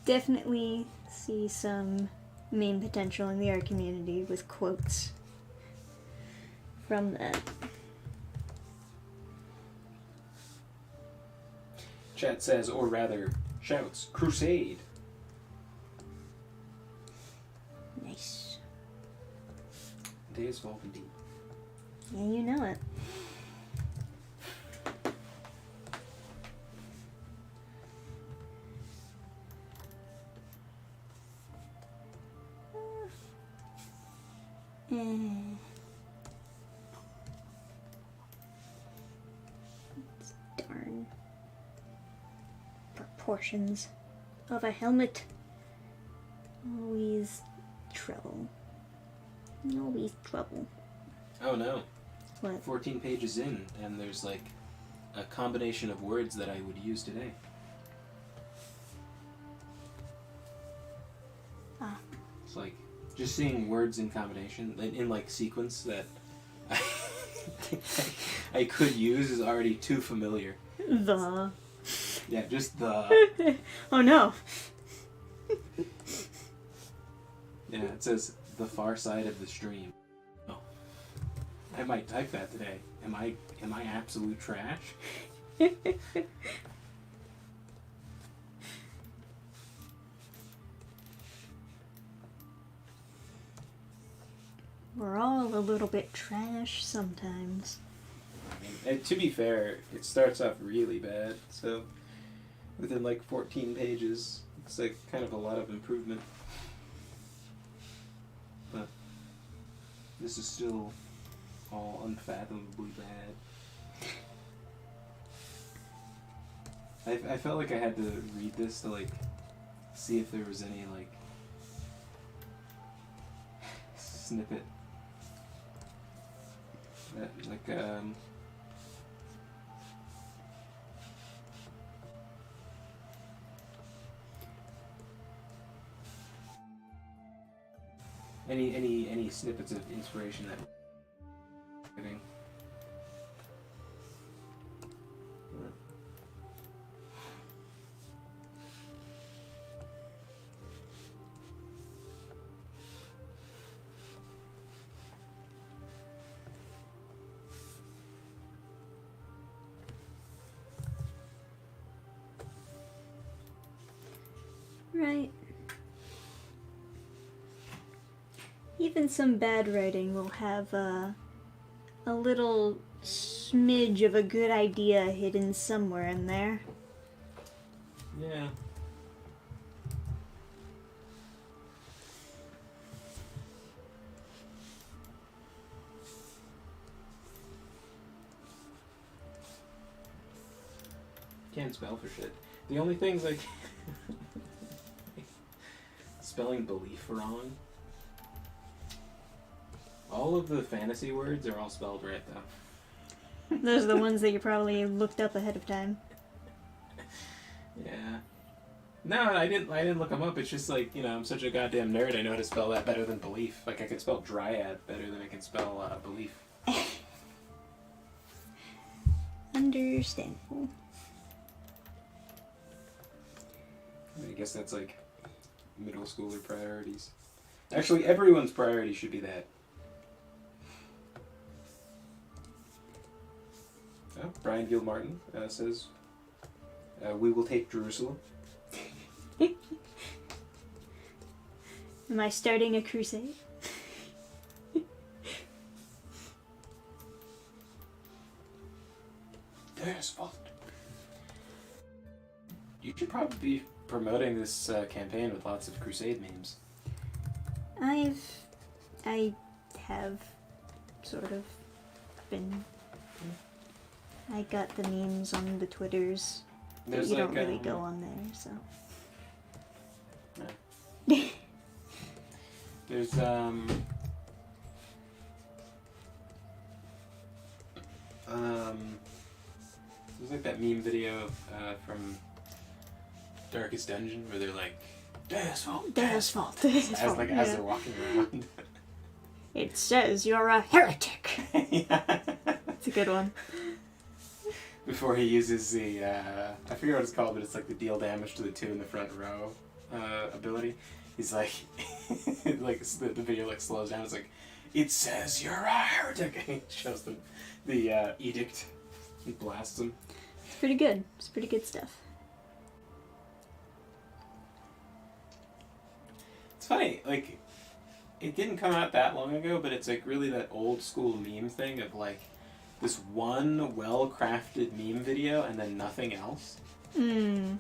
[SPEAKER 1] definitely see some meme potential in the art community with quotes from that.
[SPEAKER 3] Chat says, or rather shouts, crusade.
[SPEAKER 1] Nice.
[SPEAKER 3] Days Vault indeed.
[SPEAKER 1] Yeah, you know it. Darn proportions of a helmet. Always trouble. Always trouble.
[SPEAKER 3] Oh no.
[SPEAKER 1] What?
[SPEAKER 3] 14 pages in, and there's like a combination of words that I would use today.
[SPEAKER 1] Ah.
[SPEAKER 3] It's like just seeing words in combination, in like sequence that I could use is already too familiar.
[SPEAKER 1] The.
[SPEAKER 3] Yeah, just the.
[SPEAKER 1] Oh no.
[SPEAKER 3] Yeah, it says the far side of the stream. Oh, I might type that today. Am I absolute trash?
[SPEAKER 1] We're all a little bit trash sometimes.
[SPEAKER 3] And to be fair, it starts off really bad, so within like 14 pages, it's like kind of a lot of improvement. But this is still all unfathomably bad. I felt like I had to read this to like see if there was any like snippet that like any snippets of inspiration that giving.
[SPEAKER 1] Right. Even some bad writing will have a little smidge of a good idea hidden somewhere in there.
[SPEAKER 3] Yeah. Can't spell for shit. The only things like spelling belief wrong. All of the fantasy words are all spelled right though.
[SPEAKER 1] Those are the ones that you probably looked up ahead of time.
[SPEAKER 3] Yeah. No, I didn't look them up. It's just like, you know, I'm such a goddamn nerd. I know how to spell that better than belief. Like I can spell dryad better than I can spell belief.
[SPEAKER 1] Understandable.
[SPEAKER 3] I guess that's like middle schooler priorities. Actually, everyone's priority should be that. Oh, Brian Gill Martin says, "We will take Jerusalem."
[SPEAKER 1] Am I starting a crusade?
[SPEAKER 3] There's fault. You should probably be promoting this campaign with lots of crusade memes.
[SPEAKER 1] I have sort of been. I got the memes on the Twitters.
[SPEAKER 3] There's
[SPEAKER 1] you
[SPEAKER 3] like,
[SPEAKER 1] don't really go on there, so.
[SPEAKER 3] No. There's like that meme video from Darkest Dungeon where they're like, "Death's fault,
[SPEAKER 1] Death's fault. Death's fault.
[SPEAKER 3] as
[SPEAKER 1] Yeah.
[SPEAKER 3] they're walking around.
[SPEAKER 1] It says you're a heretic.
[SPEAKER 3] Yeah.
[SPEAKER 1] It's a good one.
[SPEAKER 3] Before he uses the I forget what it's called, but it's like the deal damage to the two in the front row ability. He's like, like the video like slows down. It's like, it says you're a heretic. And he shows them the edict. He blasts them.
[SPEAKER 1] It's pretty good. It's pretty good stuff.
[SPEAKER 3] It's funny, like, it didn't come out that long ago, but it's like really that old school meme thing of like this one well-crafted meme video and then nothing else.
[SPEAKER 1] Ain't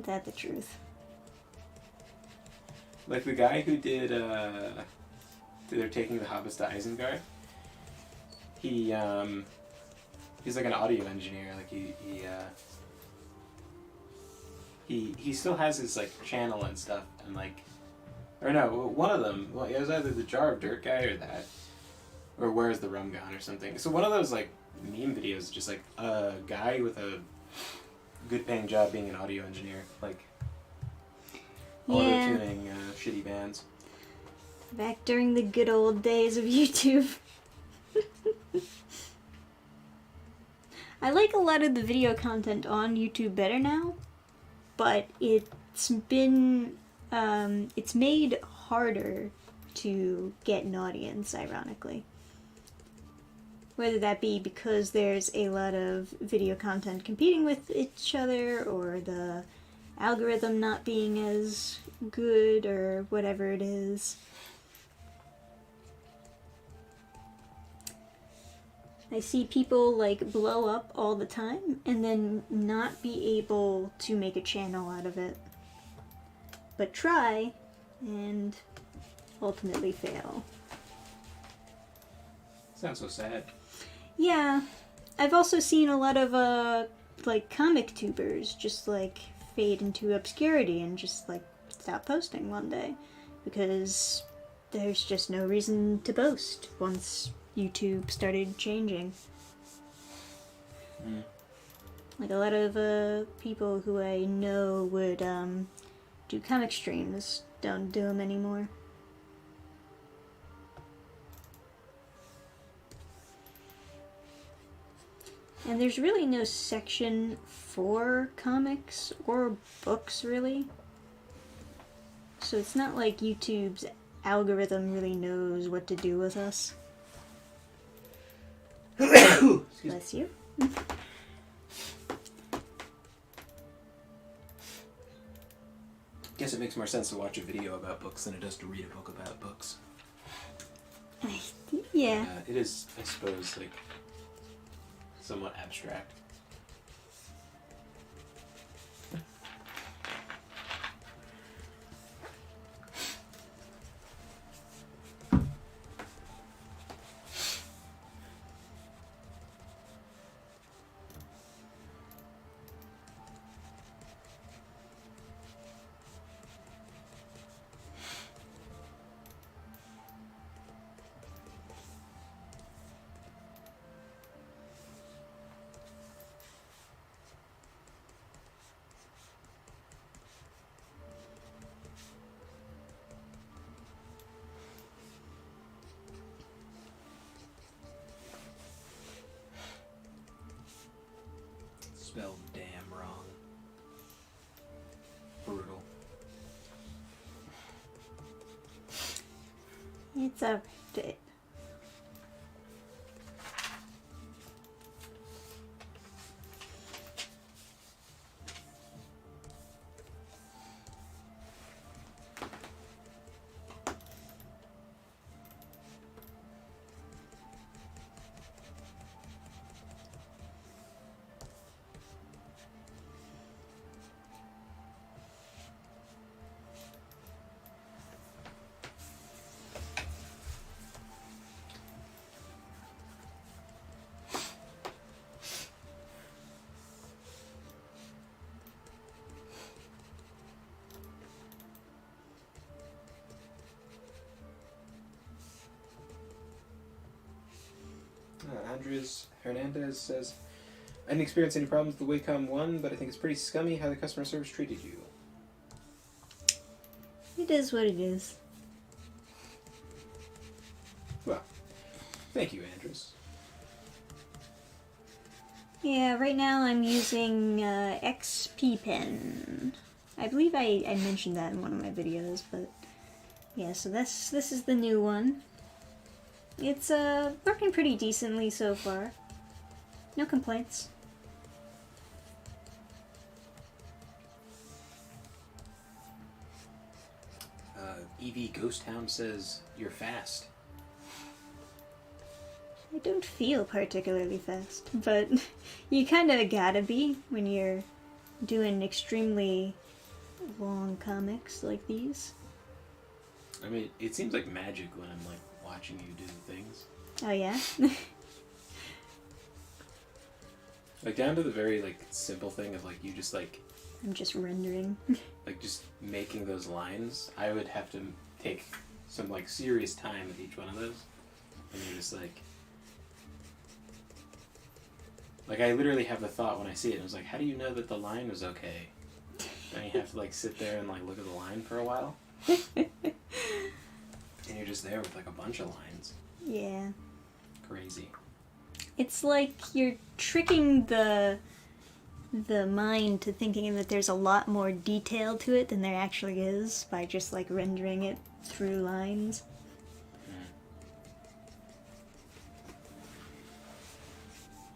[SPEAKER 1] that the truth?
[SPEAKER 3] Like the guy who did they're taking the Hobbits to Isengard. He's like an audio engineer. Like he still has his like channel and stuff, and like, or no, one of them. Well, it was either the Jar of Dirt guy or that, or Where's the Rum Gone or something. So one of those like meme videos is just like a guy with a good paying job being an audio engineer, like auto tuning shitty bands.
[SPEAKER 1] Back during the good old days of YouTube. I like a lot of the video content on YouTube better now, but it's been, it's made harder to get an audience, ironically. Whether that be because there's a lot of video content competing with each other, or the algorithm not being as good, or whatever it is. I see people like blow up all the time and then not be able to make a channel out of it, but try and ultimately fail.
[SPEAKER 3] Sounds so sad.
[SPEAKER 1] Yeah, I've also seen a lot of like comic tubers just like fade into obscurity and just like stop posting one day because there's just no reason to post once YouTube started changing. Like a lot of people who I know would do comic streams don't do them anymore. And there's really no section for comics or books, really. So it's not like YouTube's algorithm really knows what to do with us. Bless you.
[SPEAKER 3] Guess it makes more sense to watch a video about books than it does to read a book about books.
[SPEAKER 1] Yeah.
[SPEAKER 3] It is, I suppose, like, somewhat abstract. Spelled damn wrong. Brutal.
[SPEAKER 1] It's a...
[SPEAKER 3] Andres Hernandez says, I didn't experience any problems with the Wacom 1, but I think it's pretty scummy how the customer service treated you.
[SPEAKER 1] It is what it is.
[SPEAKER 3] Well, thank you, Andres.
[SPEAKER 1] Yeah, right now I'm using XP Pen. I believe I mentioned that in one of my videos, but yeah, so this is the new one. It's working pretty decently so far. No complaints.
[SPEAKER 3] EV Ghost Town says, you're fast.
[SPEAKER 1] I don't feel particularly fast, but you kind of gotta be when you're doing extremely long comics like these.
[SPEAKER 3] I mean, it seems like magic when I'm like watching you do things.
[SPEAKER 1] Oh yeah?
[SPEAKER 3] Like down to the very like simple thing of like you just like
[SPEAKER 1] I'm just rendering.
[SPEAKER 3] like just making those lines. I would have to take some like serious time with each one of those. And you're just like I literally have the thought when I see it. I was like, how do you know that the line was okay? And you have to like sit there and like look at the line for a while. And you're just there with like a bunch of lines.
[SPEAKER 1] Yeah.
[SPEAKER 3] Crazy.
[SPEAKER 1] It's like you're tricking the mind to thinking that there's a lot more detail to it than there actually is by just like rendering it through lines.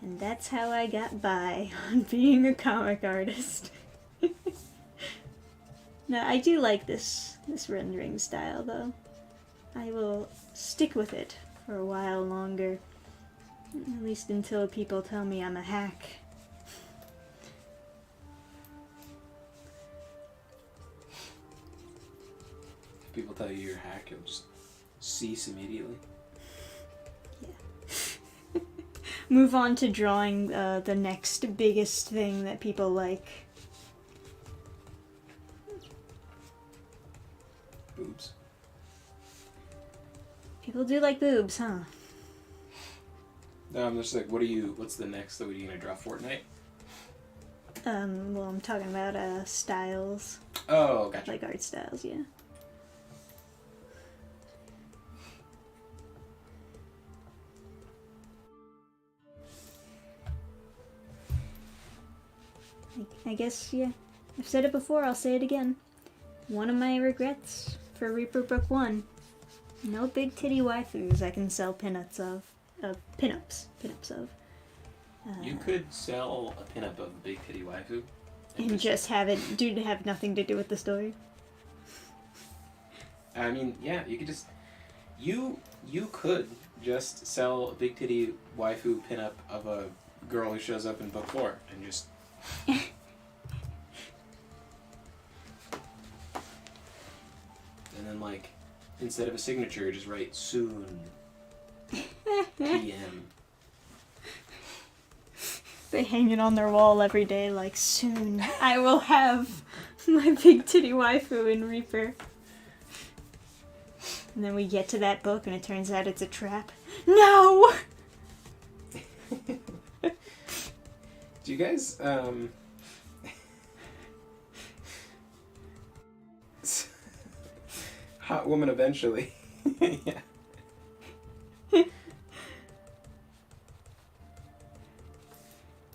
[SPEAKER 1] And that's how I got by on being a comic artist. Now, I do like this rendering style, though. I will stick with it for a while longer. At least until people tell me I'm a hack.
[SPEAKER 3] If people tell you you're a hack, you'll just cease immediately.
[SPEAKER 1] Yeah. Move on to drawing the next biggest thing that people like.
[SPEAKER 3] Boobs.
[SPEAKER 1] People do like boobs, huh?
[SPEAKER 3] No, I'm just like, what's the next that we're gonna draw? Fortnite?
[SPEAKER 1] Well, I'm talking about styles.
[SPEAKER 3] Oh, gotcha.
[SPEAKER 1] Like art styles, yeah. I guess, yeah. I've said it before, I'll say it again. One of my regrets for Reaper Book 1. No big titty waifus I can sell pinups of. Pinups of.
[SPEAKER 3] You could sell a pinup of a big titty waifu.
[SPEAKER 1] And just have it have nothing to do with the story.
[SPEAKER 3] I mean, yeah, you could just you could just sell a big titty waifu pinup of a girl who shows up in book 4 and just. And then, like, instead of a signature, just write soon. PM.
[SPEAKER 1] They hang it on their wall every day, like, soon I will have my big titty waifu in Reaper. And then we get to that book and it turns out it's a trap. No!
[SPEAKER 3] Do you guys, Hot woman eventually. Yeah.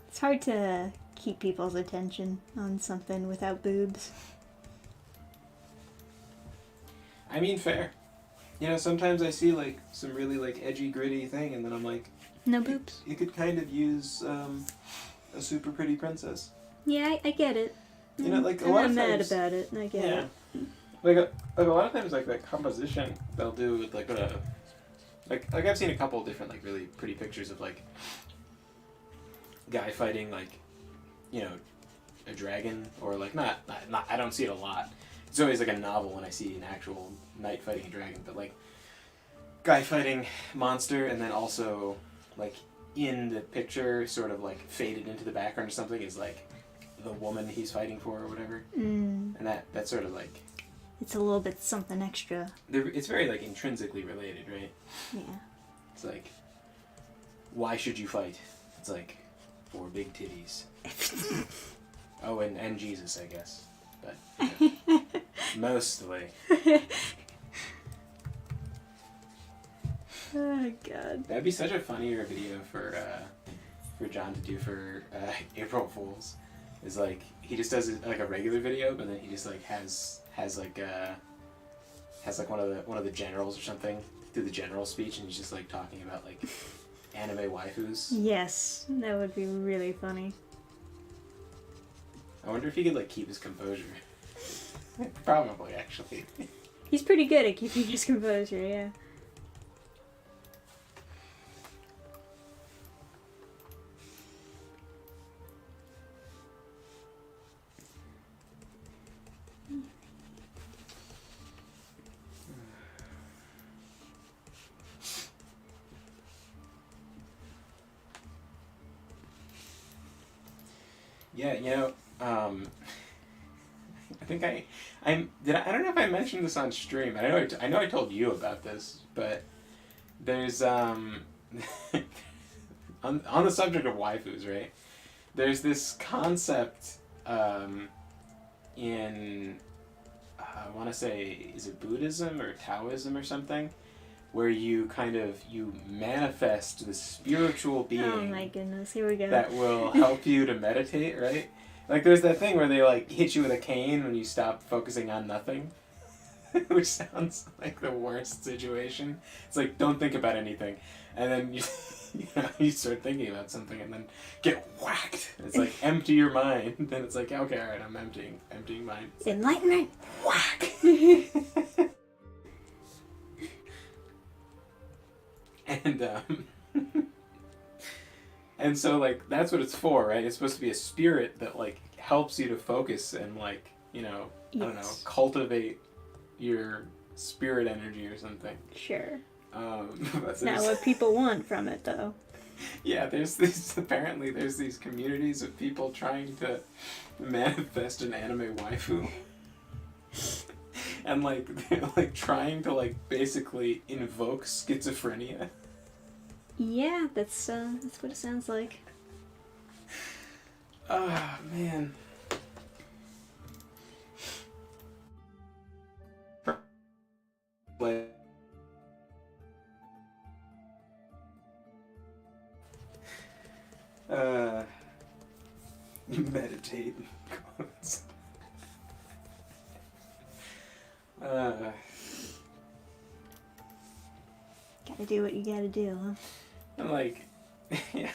[SPEAKER 1] It's hard to keep people's attention on something without boobs.
[SPEAKER 3] I mean, fair. You know, sometimes I see, like, some really, like, edgy, gritty thing, and then I'm like...
[SPEAKER 1] No boobs?
[SPEAKER 3] You could kind of use, a super pretty princess.
[SPEAKER 1] Yeah, I get it.
[SPEAKER 3] You know, like, a
[SPEAKER 1] I'm
[SPEAKER 3] lot
[SPEAKER 1] not
[SPEAKER 3] of
[SPEAKER 1] mad
[SPEAKER 3] times...
[SPEAKER 1] about it, I get it.
[SPEAKER 3] Like a lot of times, like, that composition they'll do with, like, a... Like, I've seen a couple different, like, really pretty pictures of, like... Guy fighting, like, you know, a dragon, or, like, not I don't see it a lot. It's always, like, a novel when I see an actual knight fighting a dragon, but, like, guy fighting monster, and then also, like, in the picture, sort of, like, faded into the background or something, is, like, the woman he's fighting for or whatever. And that's sort of, like...
[SPEAKER 1] It's a little bit something extra.
[SPEAKER 3] It's very, like, intrinsically related, right?
[SPEAKER 1] Yeah.
[SPEAKER 3] It's like, why should you fight? It's like, for big titties. Oh, and Jesus, I guess. But, you know, mostly.
[SPEAKER 1] Oh, God.
[SPEAKER 3] That'd be such a funnier video for John to do for April Fools. Is like, he just does like a regular video, but then he just like has like one of the generals or something do the general speech, and he's just like talking about like anime waifus.
[SPEAKER 1] Yes, that would be really funny.
[SPEAKER 3] I wonder if he could like keep his composure. Probably, actually.
[SPEAKER 1] He's pretty good at keeping his composure, yeah.
[SPEAKER 3] Yeah, you know, I think I don't know if I mentioned this on stream. I know I told you about this, but there's on the subject of waifus, right? There's this concept in I want to say, is it Buddhism or Taoism or something, where you manifest the spiritual being.
[SPEAKER 1] Oh my goodness, here we go.
[SPEAKER 3] That will help you to meditate, right? Like, there's that thing where they, like, hit you with a cane when you stop focusing on nothing. Which sounds like the worst situation. It's like, don't think about anything. And then you start thinking about something and then get whacked. It's like, empty your mind. Then it's like, okay, alright, I'm emptying mine.
[SPEAKER 1] Enlightenment!
[SPEAKER 3] Whack! And so, like, that's what it's for, right? It's supposed to be a spirit that, like, helps you to focus and, like, you know, I don't know, cultivate your spirit energy or something.
[SPEAKER 1] Sure.
[SPEAKER 3] That's
[SPEAKER 1] not what people want from it, though.
[SPEAKER 3] Yeah, there's these communities of people trying to manifest an anime waifu. And, like, they're, like, trying to, like, basically invoke schizophrenia.
[SPEAKER 1] Yeah, that's what it sounds like.
[SPEAKER 3] Ah, man. You meditate.
[SPEAKER 1] Gotta do what you gotta do, huh?
[SPEAKER 3] And, like, yeah,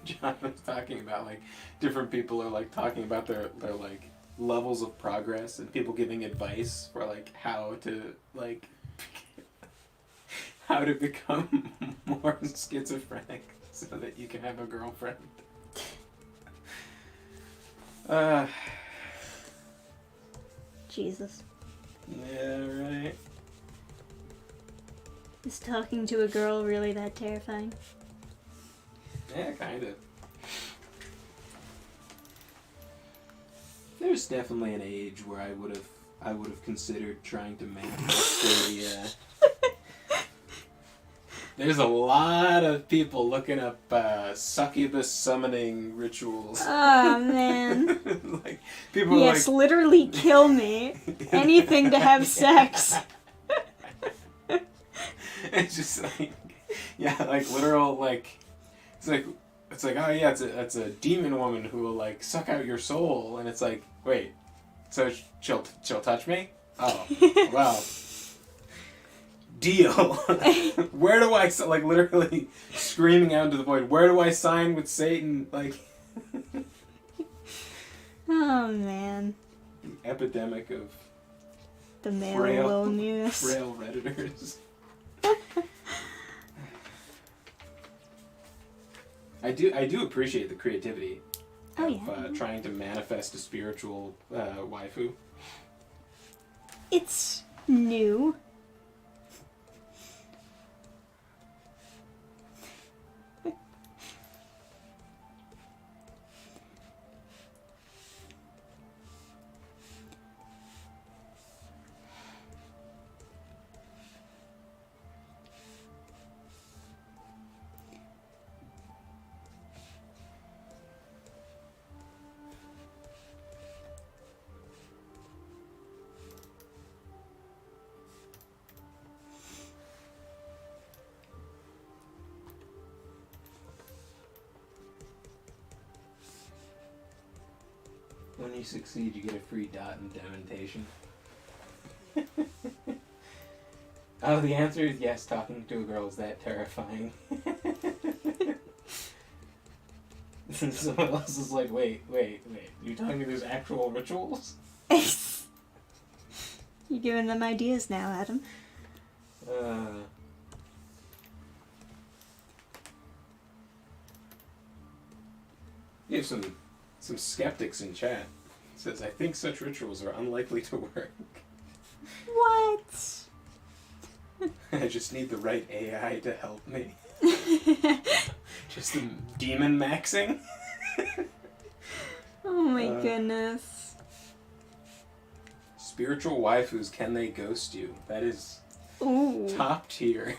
[SPEAKER 3] John was talking about, like, different people are, like, talking about their like, levels of progress and people giving advice for like how to like how to become more schizophrenic so that you can have a girlfriend.
[SPEAKER 1] Jesus.
[SPEAKER 3] Yeah, right.
[SPEAKER 1] Is talking to a girl really that terrifying?
[SPEAKER 3] Yeah, kind of. There's definitely an age where I would have considered trying to manifest a. There's a lot of people looking up succubus summoning rituals.
[SPEAKER 1] Oh man.
[SPEAKER 3] Like people
[SPEAKER 1] Yes,
[SPEAKER 3] are like
[SPEAKER 1] literally kill me. Anything to have sex.
[SPEAKER 3] it's just like yeah, like literal like it's like oh yeah, it's a demon woman who will like suck out your soul, and it's like wait, so she'll touch me? Oh well. Deal. Where do I like literally screaming out into the void? Where do I sign with Satan? Like.
[SPEAKER 1] Oh man.
[SPEAKER 3] An epidemic of
[SPEAKER 1] The male
[SPEAKER 3] frail
[SPEAKER 1] loneliness.
[SPEAKER 3] redditors. I do appreciate the creativity
[SPEAKER 1] Oh,
[SPEAKER 3] of
[SPEAKER 1] yeah.
[SPEAKER 3] trying to manifest a spiritual waifu.
[SPEAKER 1] It's new.
[SPEAKER 3] When you succeed, you get a free dot in dementation. Oh, the answer is yes, talking to a girl is that terrifying. Someone else is like, wait. You're telling me there's actual rituals?
[SPEAKER 1] You're giving them ideas now, Adam.
[SPEAKER 3] You have some skeptics in chat. It says, I think such rituals are unlikely to work.
[SPEAKER 1] What?
[SPEAKER 3] I just need the right AI to help me. Just the demon maxing.
[SPEAKER 1] Oh my goodness.
[SPEAKER 3] Spiritual waifus, can they ghost you? That is
[SPEAKER 1] Ooh.
[SPEAKER 3] top tier.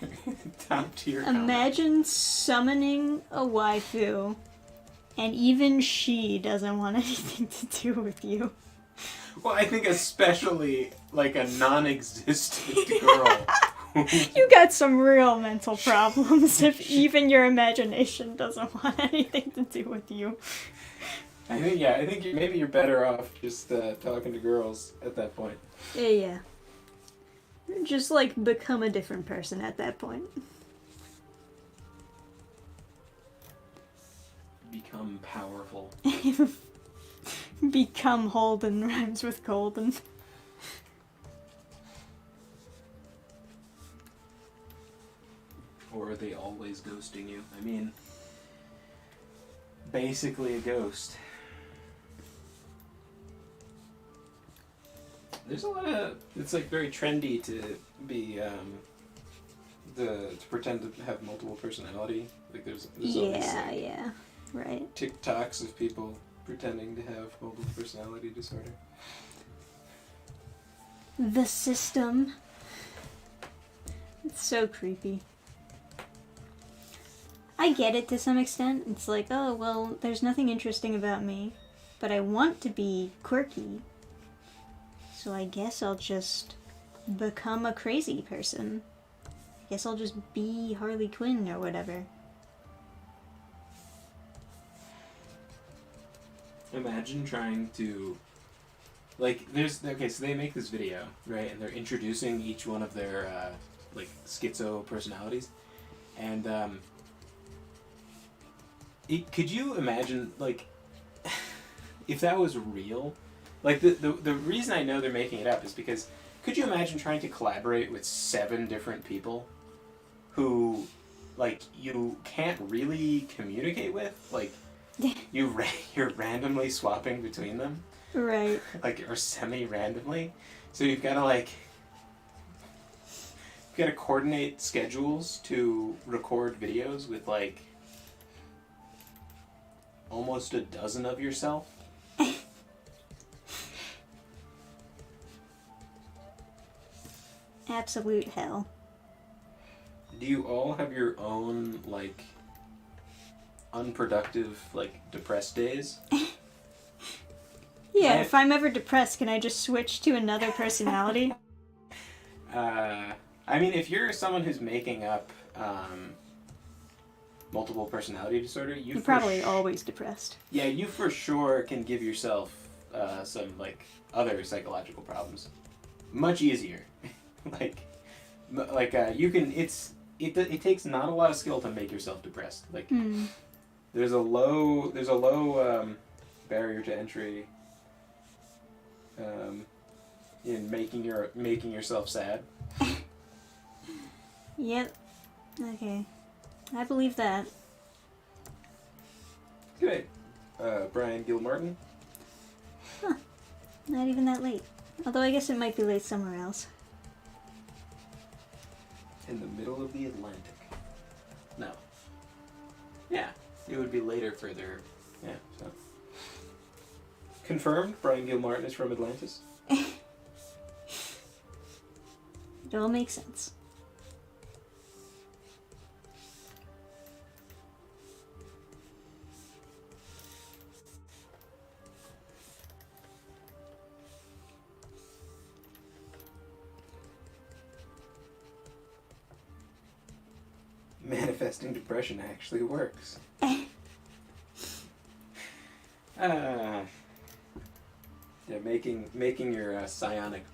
[SPEAKER 3] Top tier comment.
[SPEAKER 1] Imagine summoning a waifu, and even she doesn't want anything to do with you.
[SPEAKER 3] Well, I think especially like a non-existent girl.
[SPEAKER 1] You got some real mental problems if even your imagination doesn't want anything to do with you.
[SPEAKER 3] I think maybe you're better off just talking to girls at that point.
[SPEAKER 1] Yeah. Just like become a different person at that point.
[SPEAKER 3] Become powerful.
[SPEAKER 1] Become Holden rhymes with golden.
[SPEAKER 3] Or are they always ghosting you? I mean, basically a ghost. There's a lot of... It's like very trendy to be... to pretend to have multiple personality. Like there's always like
[SPEAKER 1] Yeah, right.
[SPEAKER 3] TikToks of people pretending to have multiple personality disorder.
[SPEAKER 1] The system. It's so creepy. I get it to some extent. It's like, oh, well, there's nothing interesting about me, but I want to be quirky. So I guess I'll just become a crazy person. I guess I'll just be Harley Quinn or whatever.
[SPEAKER 3] Imagine trying to... Like, okay, so they make this video, right? And they're introducing each one of their, like, schizo personalities. And, could you imagine, like, if that was real, Like, the reason I know they're making it up is because could you imagine trying to collaborate with 7 different people who, like, you can't really communicate with? Like, you're randomly swapping between them?
[SPEAKER 1] Right.
[SPEAKER 3] Like, or semi-randomly? So you've got to, like... You've got to coordinate schedules to record videos with, like, almost a dozen of yourself.
[SPEAKER 1] Absolute hell.
[SPEAKER 3] Do you all have your own, like, unproductive, like, depressed days?
[SPEAKER 1] Yeah, if I'm ever depressed, can I just switch to another personality?
[SPEAKER 3] I mean, if you're someone who's making up multiple personality disorder,
[SPEAKER 1] you're probably always depressed.
[SPEAKER 3] Yeah, you for sure can give yourself some, like, other psychological problems. Much easier. You can, it takes not a lot of skill to make yourself depressed. Like, there's a low barrier to entry in making yourself sad.
[SPEAKER 1] Yep. Okay. I believe that.
[SPEAKER 3] Good. Brian Gilmartin.
[SPEAKER 1] Huh. Not even that late. Although I guess it might be late somewhere else.
[SPEAKER 3] In the middle of the Atlantic. No. Yeah. It would be later further. Yeah, so. Confirmed, Brian Gilmartin is from Atlantis.
[SPEAKER 1] It all makes sense.
[SPEAKER 3] Manifesting depression actually works. Yeah, making your psionic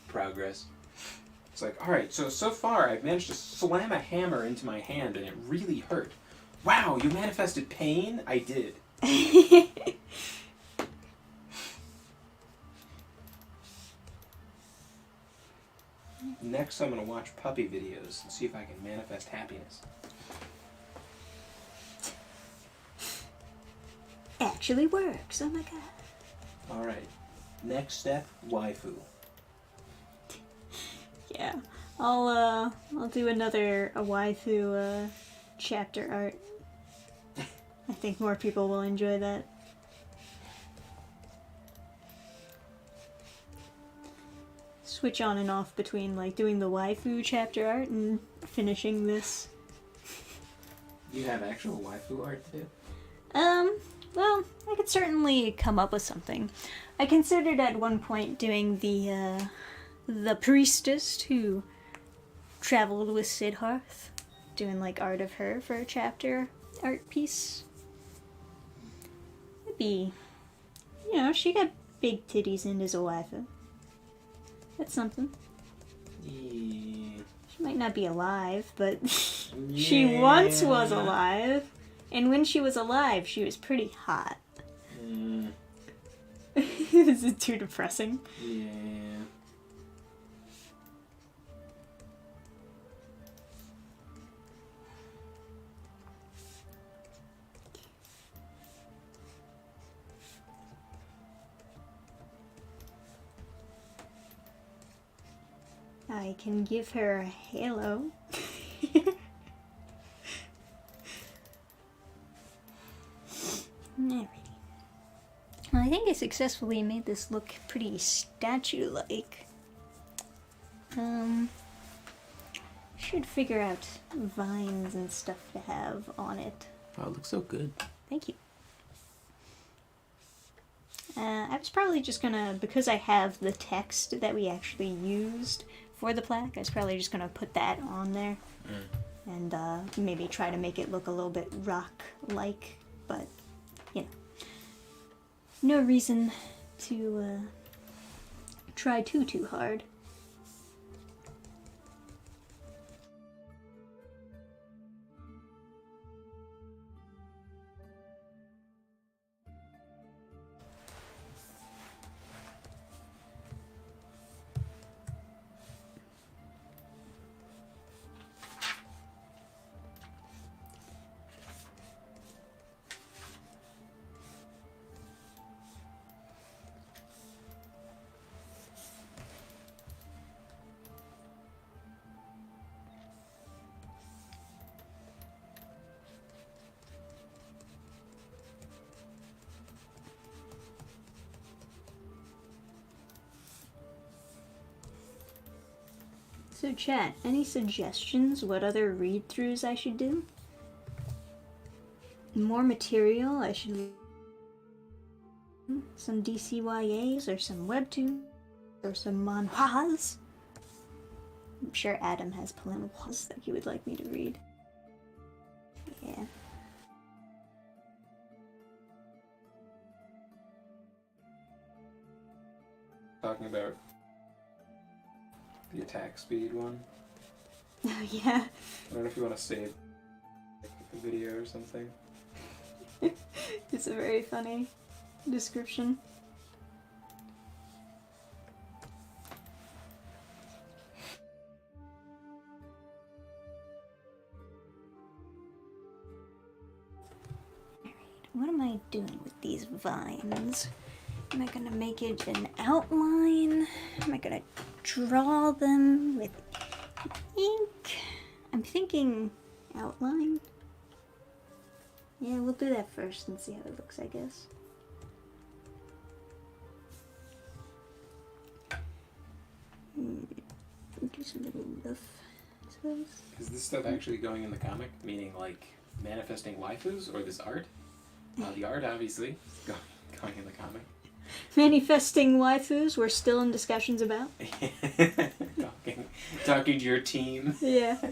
[SPEAKER 3] progress. It's like, all right, so far I've managed to slam a hammer into my hand and it really hurt. Wow, you manifested pain? I did. Next, I'm gonna watch puppy videos and see if I can manifest happiness.
[SPEAKER 1] Actually works. Oh my god.
[SPEAKER 3] All right. Next step, waifu.
[SPEAKER 1] Yeah, I'll do another waifu chapter art. I think more people will enjoy that. Switch on and off between like doing the waifu chapter art and finishing this.
[SPEAKER 3] You have actual waifu art to do?
[SPEAKER 1] Well, I could certainly come up with something. I considered at one point doing the priestess who traveled with Sidarth, doing like art of her for a chapter art piece. It'd be, she got big titties and is a waifu. That's something.
[SPEAKER 3] Yeah.
[SPEAKER 1] She might not be alive, but she once was alive. And when she was alive, she was pretty hot. Is it too depressing?
[SPEAKER 3] Yeah.
[SPEAKER 1] I can give her a halo. Alrighty. Well, I think I successfully made this look pretty statue-like. Should figure out vines and stuff to have on it.
[SPEAKER 3] Oh, it looks so good.
[SPEAKER 1] Thank you. I was probably just gonna, because I have the text that we actually used for the plaque, I was probably just gonna put that on there. And maybe try to make it look a little bit rock-like, but, no reason to try too hard. So chat, any suggestions what other read-throughs I should do? More material I should... Some DCYAs or some webtoons or some manhwas? I'm sure Adam has manhwas that he would like me to read. Yeah.
[SPEAKER 3] Talking about the attack speed one.
[SPEAKER 1] Oh yeah.
[SPEAKER 3] I don't know if you want to save the video or something.
[SPEAKER 1] It's a very funny description. Alright, what am I doing with these vines? Am I gonna make it an outline? Am I gonna draw them with ink? I'm thinking outline. Yeah, we'll do that first and see how it looks, I guess. Do something rough, I suppose.
[SPEAKER 3] Is this stuff actually going in the comic? Meaning, like, manifesting waifus or this art? The art, obviously, is going in the comic.
[SPEAKER 1] Manifesting waifus we're still in discussions about.
[SPEAKER 3] talking to your team.
[SPEAKER 1] Yeah.
[SPEAKER 3] Oh,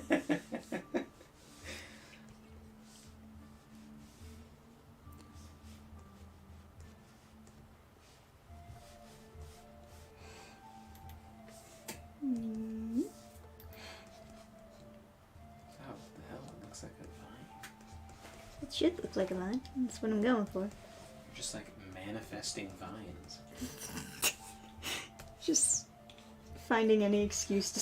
[SPEAKER 3] what the hell? It looks like a vine.
[SPEAKER 1] It should look like a vine. That's what I'm going for.
[SPEAKER 3] You're just like manifesting vines.
[SPEAKER 1] Just finding any excuse to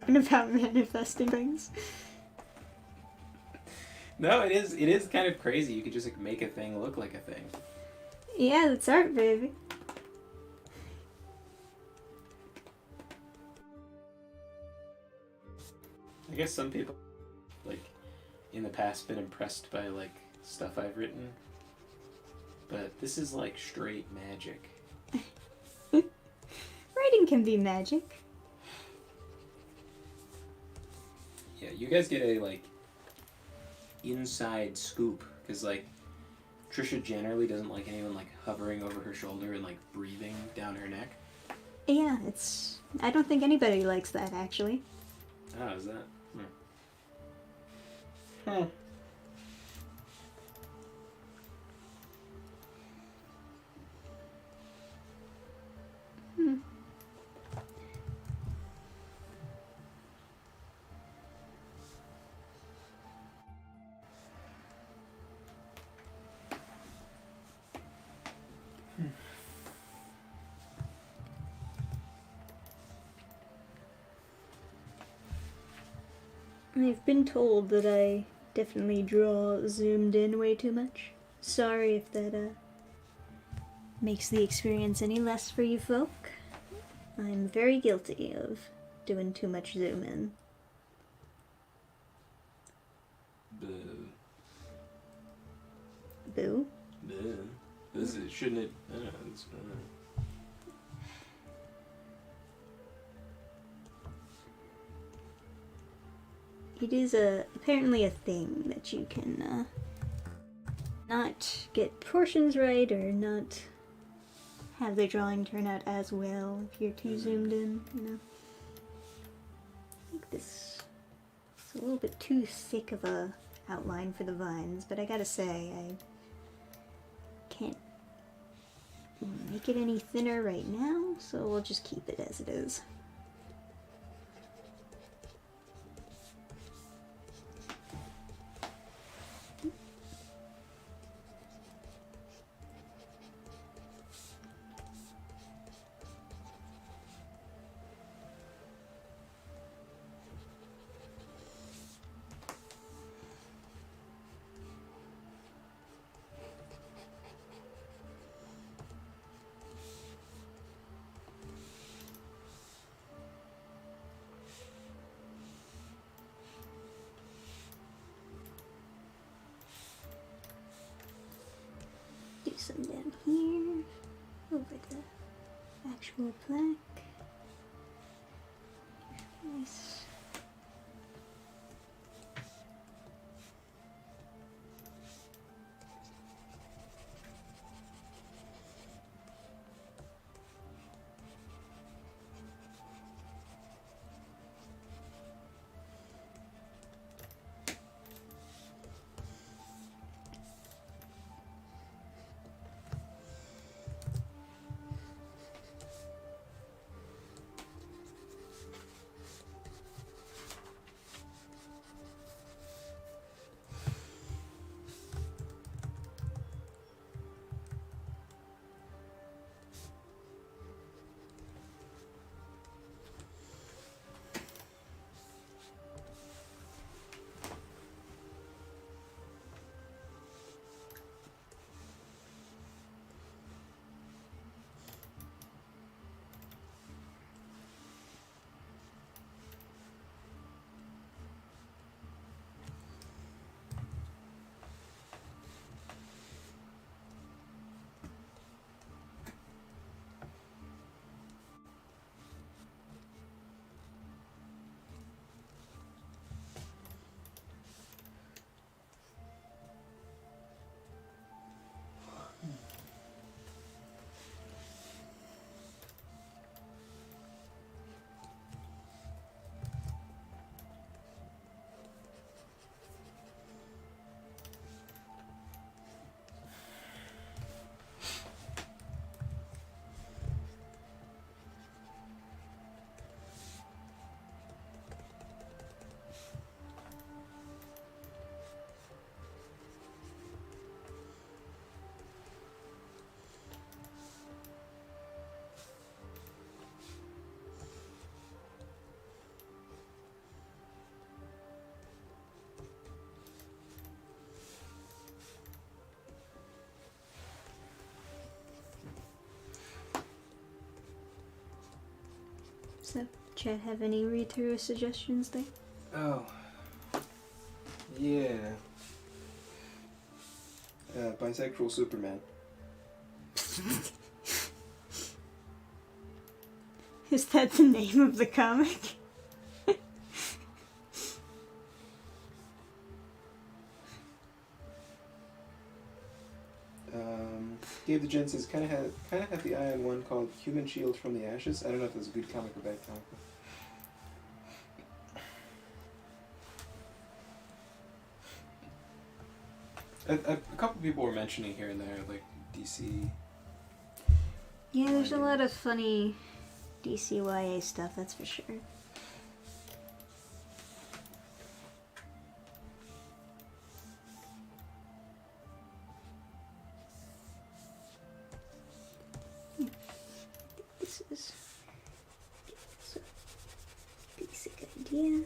[SPEAKER 1] talking about manifesting things.
[SPEAKER 3] No, it is kind of crazy. You could just like make a thing look like a thing.
[SPEAKER 1] Yeah, that's art, baby.
[SPEAKER 3] I guess some people, like, in the past been impressed by, like, stuff I've written. But this is, like, straight magic.
[SPEAKER 1] Writing can be magic.
[SPEAKER 3] Yeah, you guys get a, like, inside scoop. Because, like, Trisha generally doesn't like anyone, like, hovering over her shoulder and, like, breathing down her neck.
[SPEAKER 1] Yeah, it's... I don't think anybody likes that, actually.
[SPEAKER 3] Oh, is that? Huh.
[SPEAKER 1] I've been told that I definitely draw zoomed in way too much. Sorry if that makes the experience any less for you folk. I'm very guilty of doing too much zoom in.
[SPEAKER 3] Boo.
[SPEAKER 1] Boo?
[SPEAKER 3] Boo. This is, shouldn't it? I don't know. It's,
[SPEAKER 1] It is apparently a thing that you can not get proportions right or not have the drawing turn out as well if you're too zoomed in, you know. I think this is a little bit too thick of a outline for the vines, but I gotta say, I can't make it any thinner right now, so we'll just keep it as it is. Do some down here, over the actual plaque. So, Chad, have any read-through suggestions there?
[SPEAKER 3] Oh. Yeah. Bisexual Superman.
[SPEAKER 1] Is that the name of the comic?
[SPEAKER 3] Dave the Gent says kind of had the eye on one called Human Shield from the Ashes. I don't know if that's a good comic or bad comic. A couple people were mentioning here and there, like DC.
[SPEAKER 1] Yeah, there's a lot of funny DCYA stuff, that's for sure. This is a basic idea.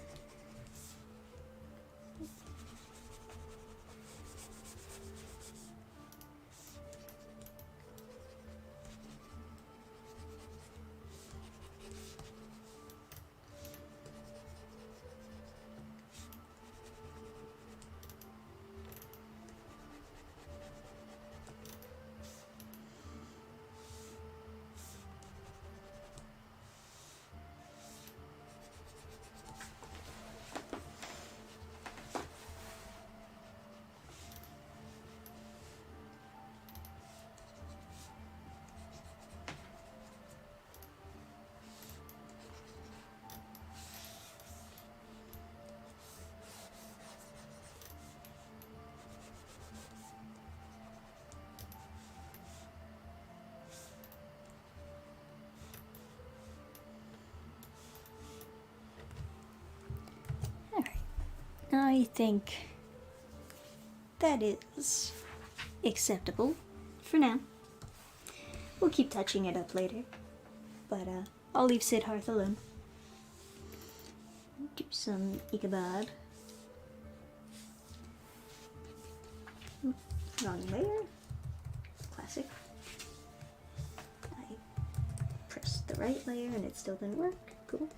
[SPEAKER 1] I think that is acceptable for now. We'll keep touching it up later, but I'll leave Sidarth alone. Do some Ichabod. Wrong layer. Classic. I pressed the right layer and it still didn't work. Cool.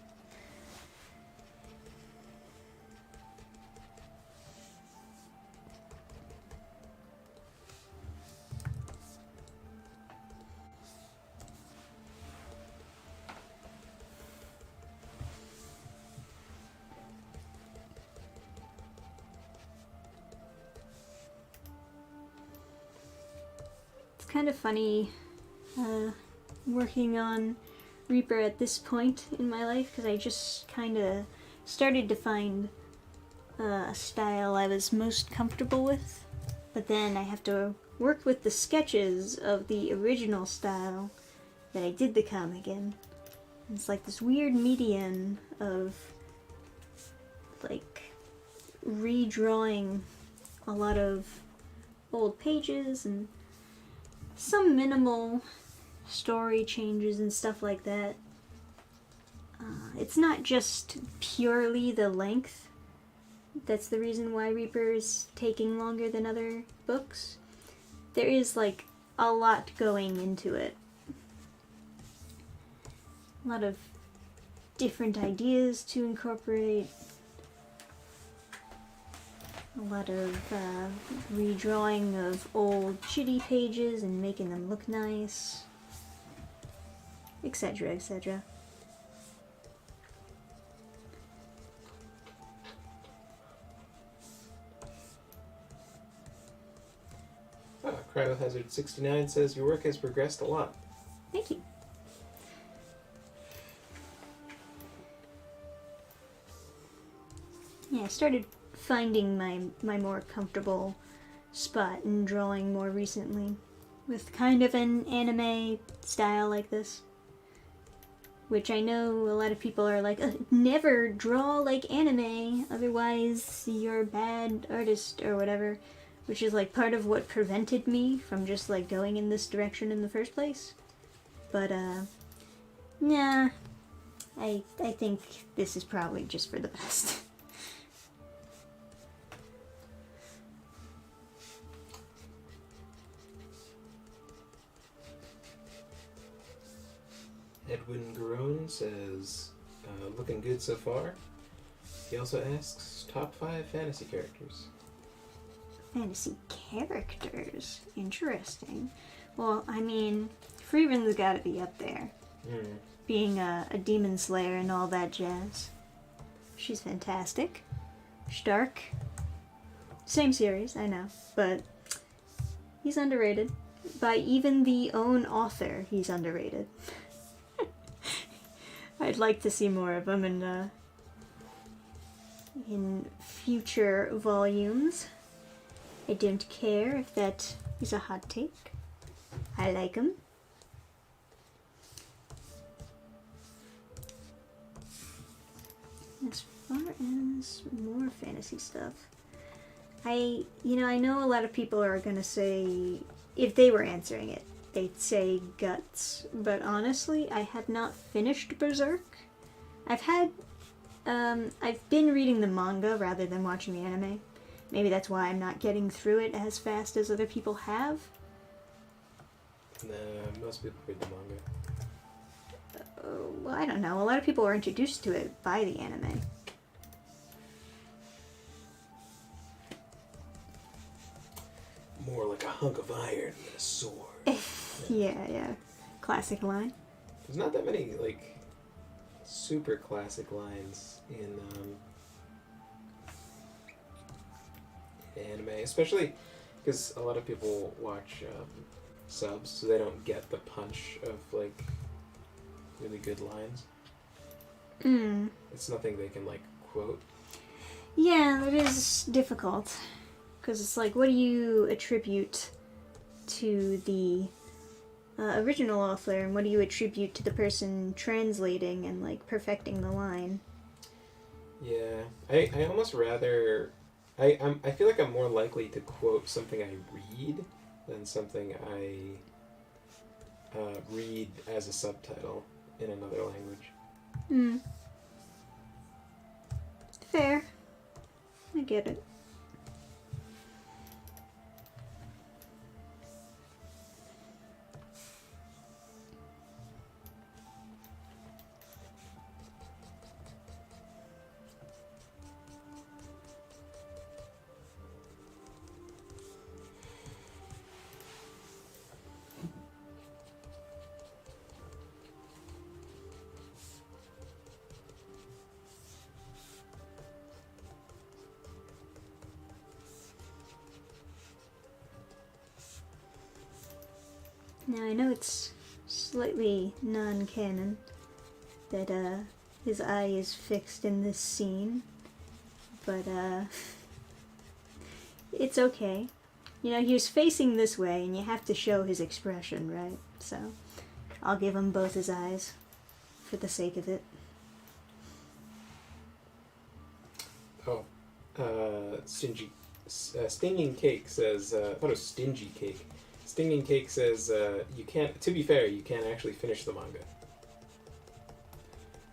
[SPEAKER 1] Kind of funny working on Reaper at this point in my life because I just kind of started to find a style I was most comfortable with, but then I have to work with the sketches of the original style that I did the comic in. It's like this weird median of like redrawing a lot of old pages and some minimal story changes and stuff like that. It's not just purely the length. That's the reason why Reaper is taking longer than other books. There is like a lot going into it. A lot of different ideas to incorporate. A lot of redrawing of old shitty pages and making them look nice, etc., etc.
[SPEAKER 3] Cryohazard69 says your work has progressed a lot.
[SPEAKER 1] Thank you. Yeah, I started finding my more comfortable spot in drawing more recently with kind of an anime style like this, which I know a lot of people are like, never draw like anime, otherwise you're a bad artist or whatever, which is like part of what prevented me from just like going in this direction in the first place. But nah, I think this is probably just for the best.
[SPEAKER 3] Edwin Garone says,
[SPEAKER 4] looking good so far. He also asks top 5 fantasy characters.
[SPEAKER 1] Fantasy characters? Interesting. Well, I mean, Freeman's gotta be up there. Being a demon slayer and all that jazz. She's fantastic. Stark. Same series, I know, but he's underrated. By even the own author, he's underrated. I'd like to see more of him in future volumes. I don't care if that is a hot take. I like him. As far as more fantasy stuff, I know a lot of people are gonna say, if they were answering it, they'd say Guts, but honestly, I have not finished Berserk. I've been reading the manga rather than watching the anime. Maybe that's why I'm not getting through it as fast as other people have.
[SPEAKER 4] Nah, most people read the manga.
[SPEAKER 1] Well, I don't know. A lot of people are introduced to it by the anime.
[SPEAKER 4] More like a hunk of iron than a sword.
[SPEAKER 1] Yeah. Classic line.
[SPEAKER 4] There's not that many, like, super classic lines in anime, especially because a lot of people watch subs, so they don't get the punch of, like, really good lines. It's nothing they can, like, quote.
[SPEAKER 1] Yeah, it is difficult. Because it's like, what do you attribute to the original author, and what do you attribute to the person translating and, like, perfecting the line?
[SPEAKER 4] Yeah, I almost rather... I feel like I'm more likely to quote something I read than something I read as a subtitle in another language.
[SPEAKER 1] Fair. I get it. Now, I know it's slightly non-canon that his eye is fixed in this scene, but it's okay. You know, he was facing this way, and you have to show his expression, right? So, I'll give him both his eyes for the sake of it.
[SPEAKER 4] Oh, Stinging Cake says, I thought it was Stingy Cake. Stinging Cake says, you can't, to be fair, you can't actually finish the manga.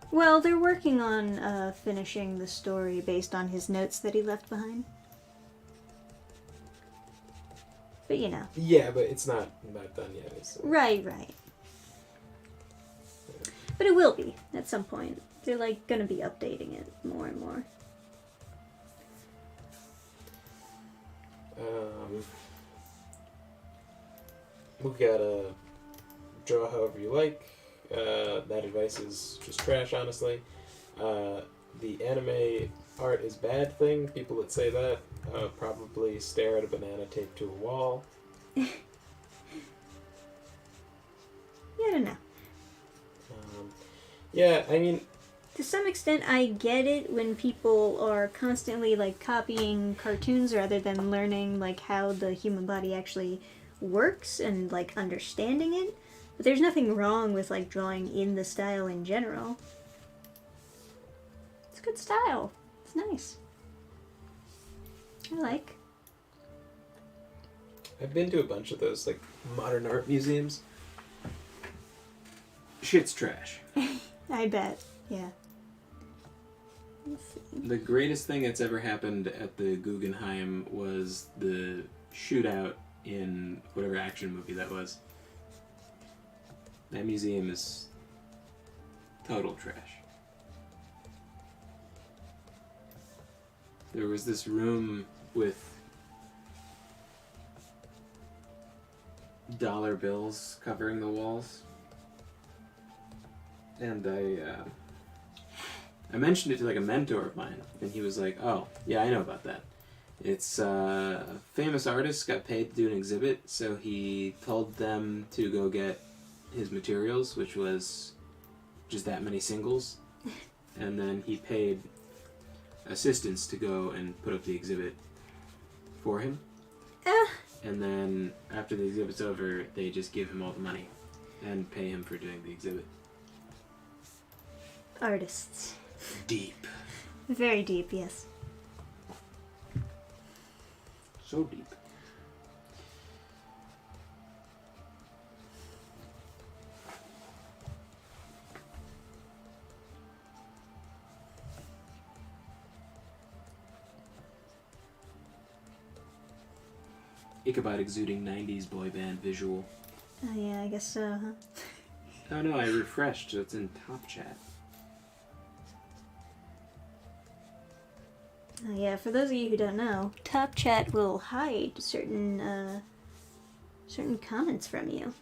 [SPEAKER 1] Well, they're working on finishing the story based on his notes that he left behind. But you know.
[SPEAKER 4] Yeah, but it's not done yet.
[SPEAKER 1] Right. But it will be at some point. They're like gonna be updating it more and more.
[SPEAKER 4] We gotta draw however you like. That advice is just trash, honestly. The anime art is bad thing. People that say that probably stare at a banana taped to a wall.
[SPEAKER 1] Yeah, I don't know.
[SPEAKER 4] Yeah, I mean...
[SPEAKER 1] To some extent, I get it when people are constantly, like, copying cartoons rather than learning, like, how the human body actually works and, like, understanding it. But there's nothing wrong with, like, drawing in the style in general. It's good style. It's nice. I like.
[SPEAKER 4] I've been to a bunch of those, like, modern art museums.
[SPEAKER 3] Shit's trash.
[SPEAKER 1] I bet. Yeah.
[SPEAKER 3] The greatest thing that's ever happened at the Guggenheim was the shootout in whatever action movie that was. That museum is total trash. there was this room with dollar bills covering the walls, and I mentioned it to like a mentor of mine, and he was like, "Oh, yeah, I know about that. It's a famous artist got paid to do an exhibit, so he told them to go get his materials, which was just that many singles, and then he paid assistants to go and put up the exhibit for him. And then after the exhibit's over, they just give him all the money and pay him for doing the exhibit."
[SPEAKER 1] Artists.
[SPEAKER 3] Deep.
[SPEAKER 1] Very deep, yes.
[SPEAKER 3] So deep. Ichabod exuding 90s boy band visual.
[SPEAKER 1] Oh yeah, I guess so, huh?
[SPEAKER 3] Oh no, I refreshed, so it's in Top Chat.
[SPEAKER 1] Oh yeah, for those of you who don't know, Top Chat will hide certain comments from you.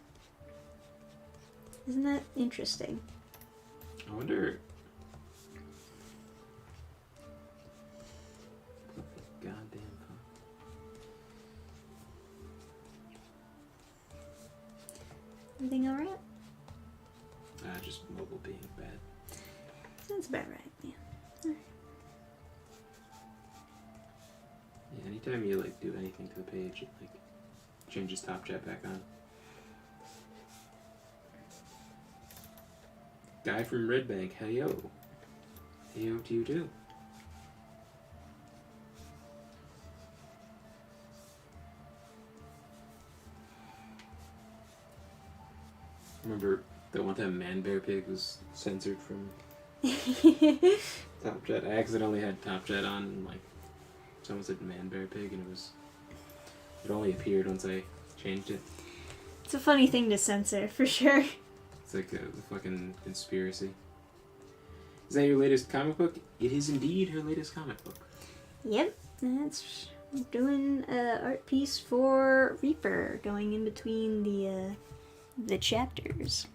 [SPEAKER 1] Isn't that interesting?
[SPEAKER 3] I wonder... Goddamn fuck.
[SPEAKER 1] Everything alright?
[SPEAKER 3] Just mobile being bad.
[SPEAKER 1] Sounds about right, yeah.
[SPEAKER 3] Yeah, anytime you like do anything to the page, it like changes Top Chat back on. Guy from Red Bank, hey yo. Hey yo to you too. Remember that one time Man Bear Pig was censored from Top Chat? I accidentally had Top Chat on and like someone said Man Bear Pig and it only appeared once I changed it.
[SPEAKER 1] It's a funny thing to censor, for sure.
[SPEAKER 3] It's like a fucking conspiracy. Is that your latest comic book? It is indeed her latest comic book.
[SPEAKER 1] Yep, that's doing an art piece for Reaper, going in between the chapters.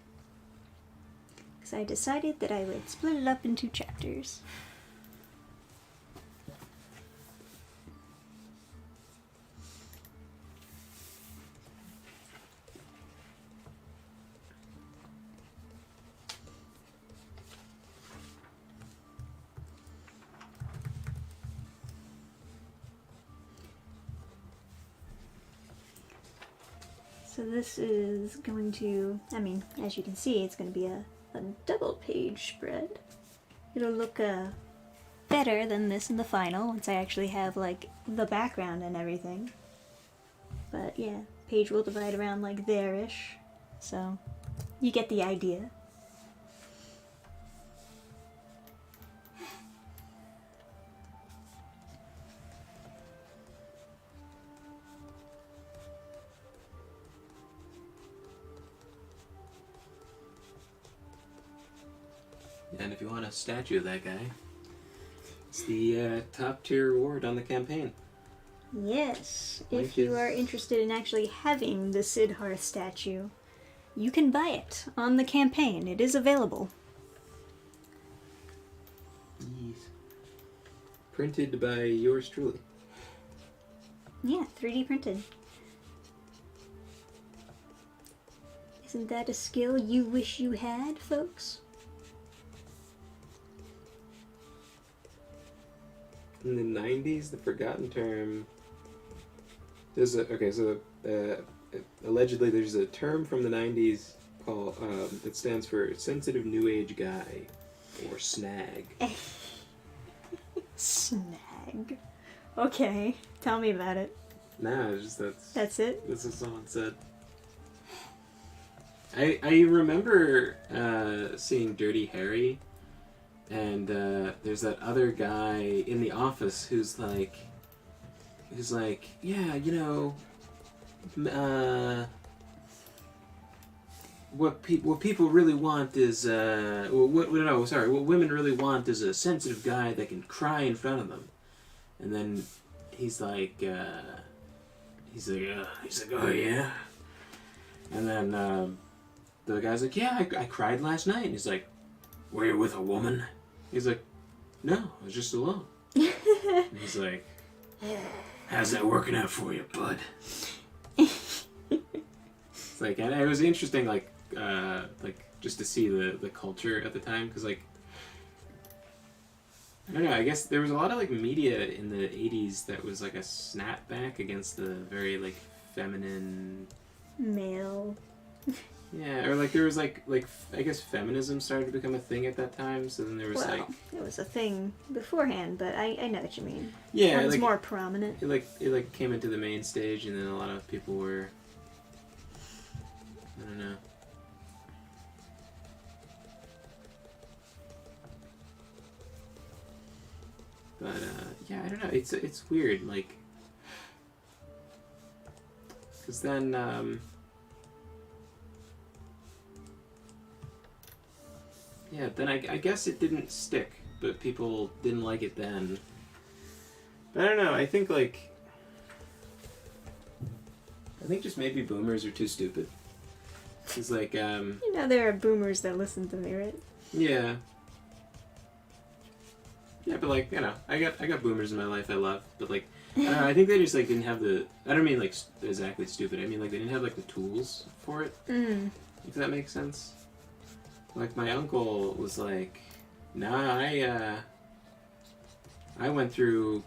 [SPEAKER 1] Because I decided that I would split it up into chapters. So this is going to, I mean, as you can see, it's going to be a double page spread. It'll look better than this in the final once I actually have like the background and everything. But yeah, page will divide around like there-ish. So you get the idea.
[SPEAKER 3] And if you want a statue of that guy, it's the top tier reward on the campaign.
[SPEAKER 1] Yes,
[SPEAKER 3] Link
[SPEAKER 1] if you
[SPEAKER 3] is-
[SPEAKER 1] are interested in actually having the Sidarth statue, you can buy it on the campaign. It is available.
[SPEAKER 3] Yes. Printed by yours truly.
[SPEAKER 1] Yeah, 3D printed. Isn't that a skill you wish you had, folks?
[SPEAKER 3] In the 90s, the forgotten term. Allegedly there's a term from the 90s called that stands for sensitive new age guy, or snag.
[SPEAKER 1] Snag. Okay, tell me about it.
[SPEAKER 3] Nah, it's just
[SPEAKER 1] That's it?
[SPEAKER 3] This is someone said. I remember seeing Dirty Harry, and there's that other guy in the office who's like, yeah, you know, what people really want is what women really want is a sensitive guy that can cry in front of them.
[SPEAKER 4] And then he's like, oh yeah. And then the guy's like, yeah, I cried last night. And he's like, were you with a woman? He's like, no, I was just alone. And he's like, how's that working out for you, bud? It's like, and it was interesting, like just to see the culture at the time, because like, I don't know, I guess there was a lot of like media in the 80s that was like a snapback against the very like feminine
[SPEAKER 1] Male.
[SPEAKER 4] Yeah, or like there was like I guess feminism started to become a thing at that time. So then there was
[SPEAKER 1] Well, it was a thing beforehand, but I know what you mean.
[SPEAKER 4] yeah,
[SPEAKER 1] It was
[SPEAKER 4] like,
[SPEAKER 1] more prominent.
[SPEAKER 4] it came into the main stage, and then a lot of people were, I don't know. But yeah, I don't know. It's weird, like, because then yeah, then I guess it didn't stick, but people didn't like it then. But I don't know. I think just maybe boomers are too stupid. It's like
[SPEAKER 1] You know, there are boomers that listen to me, right?
[SPEAKER 4] yeah. Yeah, but like, you know, I got boomers in my life I love, but like, I don't know, I think they just like didn't have the, I don't mean like exactly stupid, I mean like they didn't have like the tools for it, if that makes sense. Like my uncle was like, nah, I went through,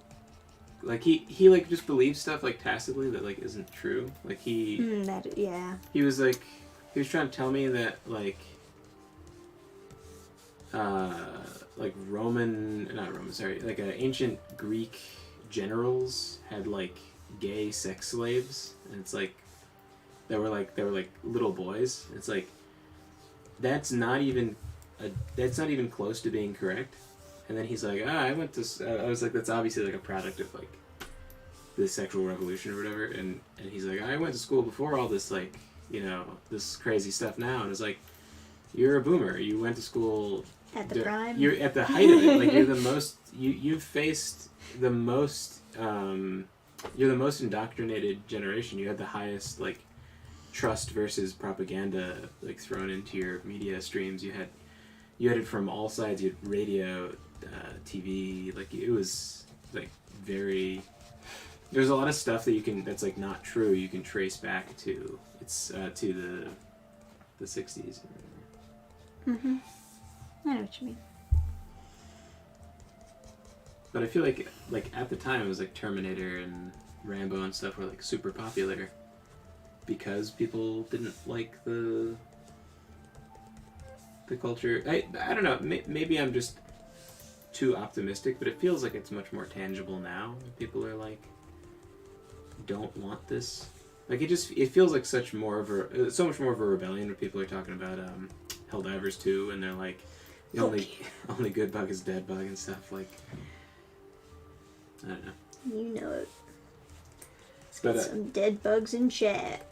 [SPEAKER 4] like he like just believes stuff like tacitly that like isn't true. Like he was like, he was trying to tell me that like ancient Greek generals had like gay sex slaves, and it's like they were like little boys. It's like that's not even close to being correct. And then he's like, I was like, that's obviously like a product of like the sexual revolution or whatever. And he's like, I went to school before all this, like, you know, this crazy stuff now. And it's like, you're a boomer. You went to school
[SPEAKER 1] at the prime.
[SPEAKER 4] You're at the height of it. Like you're the most. You've faced the most. You're the most indoctrinated generation. You had the highest like trust versus propaganda like thrown into your media streams. You had it from all sides. You had radio, TV. Like it was like very. There's a lot of stuff that that's like not true. You can trace back to to the 60s.
[SPEAKER 1] Mm-hmm. I know what you mean.
[SPEAKER 4] But I feel like at the time it was like Terminator and Rambo and stuff were like super popular because people didn't like the culture. I don't know. Maybe I'm just too optimistic, but it feels like it's much more tangible now. People are like, don't want this. Like it feels like so much more of a rebellion when people are talking about Helldivers 2, and they're like, the only good bug is dead bug and stuff. Like, I don't know.
[SPEAKER 1] You know it.
[SPEAKER 4] But
[SPEAKER 1] Some dead bugs in chat.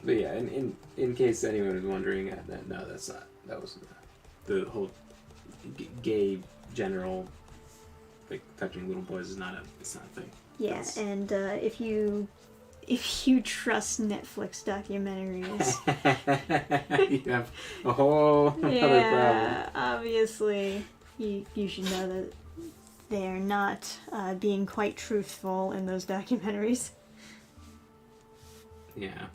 [SPEAKER 4] But yeah, in case anyone was wondering, no, that's not. That wasn't the whole gay general like touching little boys is not a thing.
[SPEAKER 1] Yeah,
[SPEAKER 4] That's...
[SPEAKER 1] and if you trust Netflix documentaries,
[SPEAKER 4] you have a whole other problem.
[SPEAKER 1] Obviously, you should know that they are not being quite truthful in those documentaries.
[SPEAKER 4] Yeah.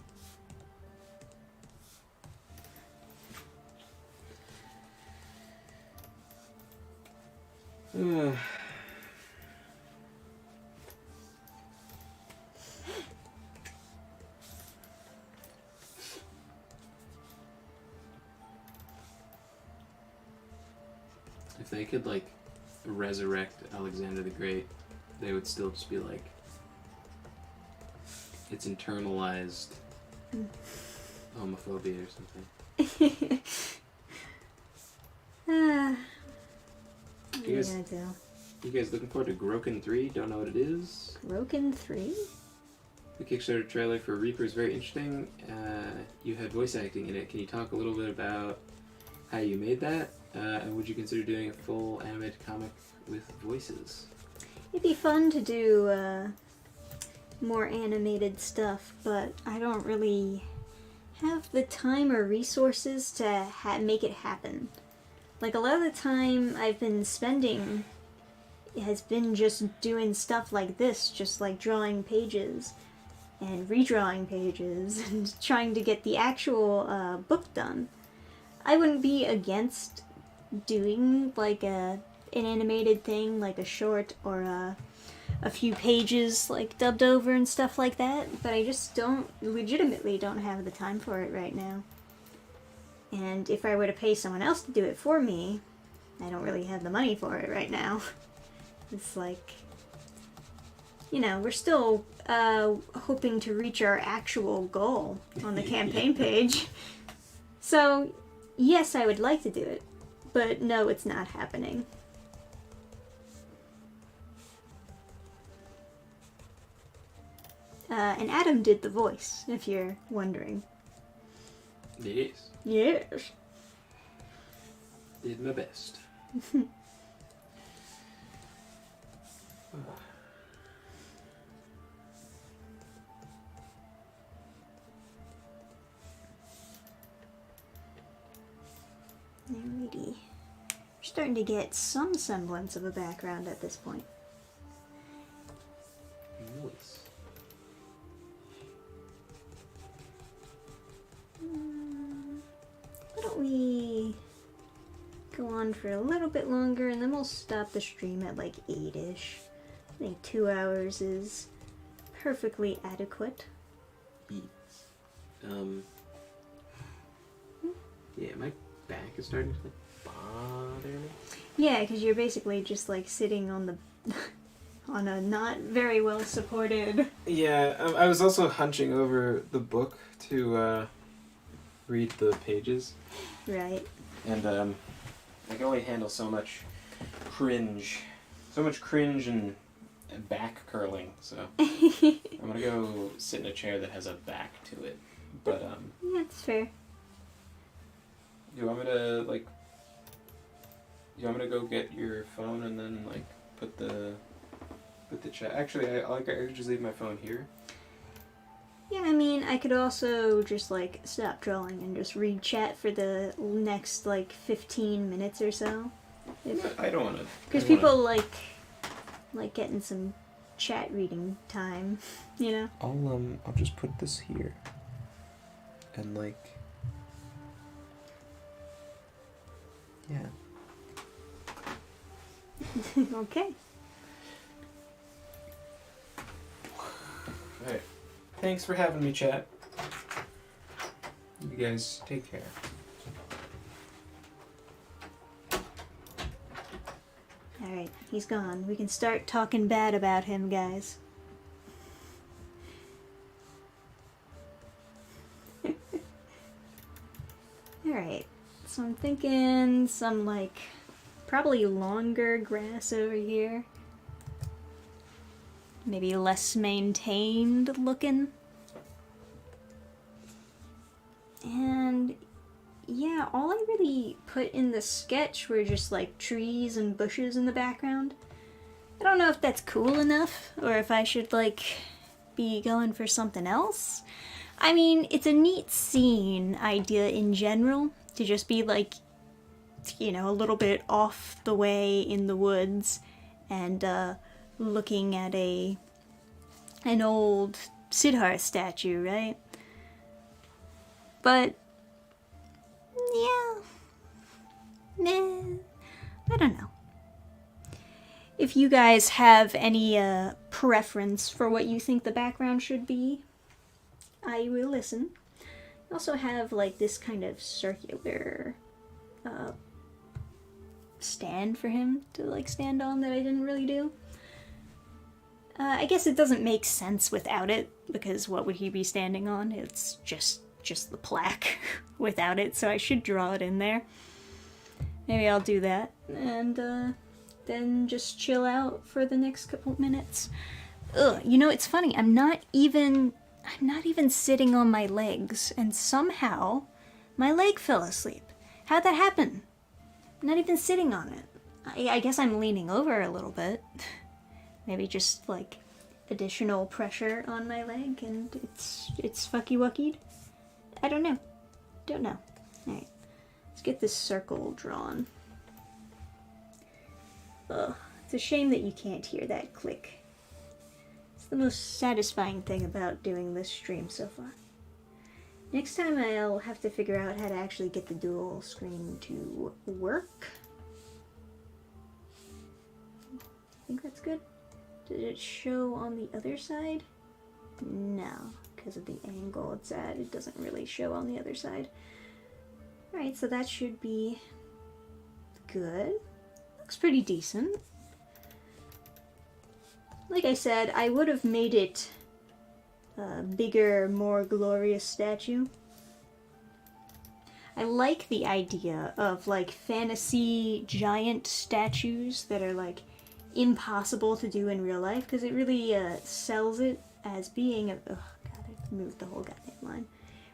[SPEAKER 4] If they could like resurrect Alexander the Great, they would still just be like, it's internalized homophobia or something. You guys looking forward to Groken 3? Don't know what it is?
[SPEAKER 1] Groken 3?
[SPEAKER 4] The Kickstarter trailer for Reaper is very interesting. You had voice acting in it. Can you talk a little bit about how you made that? And would you consider doing a full animated comic with voices?
[SPEAKER 1] It'd be fun to do more animated stuff, but I don't really have the time or resources to make it happen. Like, a lot of the time I've been spending has been just doing stuff like this, just like drawing pages and redrawing pages and trying to get the actual book done. I wouldn't be against doing like an animated thing, like a short or a few pages like dubbed over and stuff like that, but I just legitimately don't have the time for it right now. And if I were to pay someone else to do it for me, I don't really have the money for it right now. It's like, you know, we're still hoping to reach our actual goal on the campaign page. So, yes, I would like to do it, but no, it's not happening. And Adam did the voice, if you're wondering.
[SPEAKER 3] Yes.
[SPEAKER 1] Yes.
[SPEAKER 3] Did my best.
[SPEAKER 1] Alrighty. We're starting to get some semblance of a background at this point.
[SPEAKER 3] Nice.
[SPEAKER 1] Why don't we go on for a little bit longer and then we'll stop the stream at like 8-ish. I think 2 hours is perfectly adequate.
[SPEAKER 3] Yeah, my back is starting to bother me.
[SPEAKER 1] Yeah, because you're basically just like sitting on the on a not very well supported.
[SPEAKER 4] Yeah, I was also hunching over the book to read the pages.
[SPEAKER 1] Right.
[SPEAKER 3] And I can only handle so much cringe. And back curling, so I'm gonna go sit in a chair that has a back to it. But
[SPEAKER 1] Yeah, that's fair.
[SPEAKER 3] you want me to go get your phone and then like put the chat? Actually, I could just leave my phone here.
[SPEAKER 1] Yeah, I mean, I could also just like stop drawing and just read chat for the next like 15 minutes or so.
[SPEAKER 3] I don't want to.
[SPEAKER 1] Because people like getting some chat reading time, you know?
[SPEAKER 5] I'll just put this here. And like, yeah.
[SPEAKER 1] Okay.
[SPEAKER 3] Alright. Thanks for having me, chat. You guys take care.
[SPEAKER 1] Alright, he's gone. We can start talking bad about him, guys. Alright, so I'm thinking some, like, probably longer grass over here. Maybe less maintained looking. And yeah, all I really put in the sketch were just like trees and bushes in the background. I don't know if that's cool enough or if I should like be going for something else. I mean, it's a neat scene idea in general to just be like, you know, a little bit off the way in the woods and looking at an old Sidarth statue, right? But yeah, I don't know. If you guys have any preference for what you think the background should be, I will listen. I also have like this kind of circular stand for him to like stand on that I didn't really do. I guess it doesn't make sense without it, because what would he be standing on? It's just the plaque without it, so I should draw it in there. Maybe I'll do that, and then just chill out for the next couple minutes. Ugh, you know, it's funny, I'm not even sitting on my legs, and somehow my leg fell asleep. How'd that happen? I'm not even sitting on it. I guess I'm leaning over a little bit. Maybe just like additional pressure on my leg and it's fucky wuckied. I don't know. Don't know. Alright. Let's get this circle drawn. Ugh. It's a shame that you can't hear that click. It's the most satisfying thing about doing this stream so far. Next time I'll have to figure out how to actually get the dual screen to work. I think that's good. Did it show on the other side? No, because of the angle it's at, it doesn't really show on the other side. Alright, so that should be good. Looks pretty decent. Like I said, I would have made it a bigger, more glorious statue. I like the idea of like fantasy giant statues that are like impossible to do in real life, because it really sells it as being a, oh god, I moved the whole goddamn line.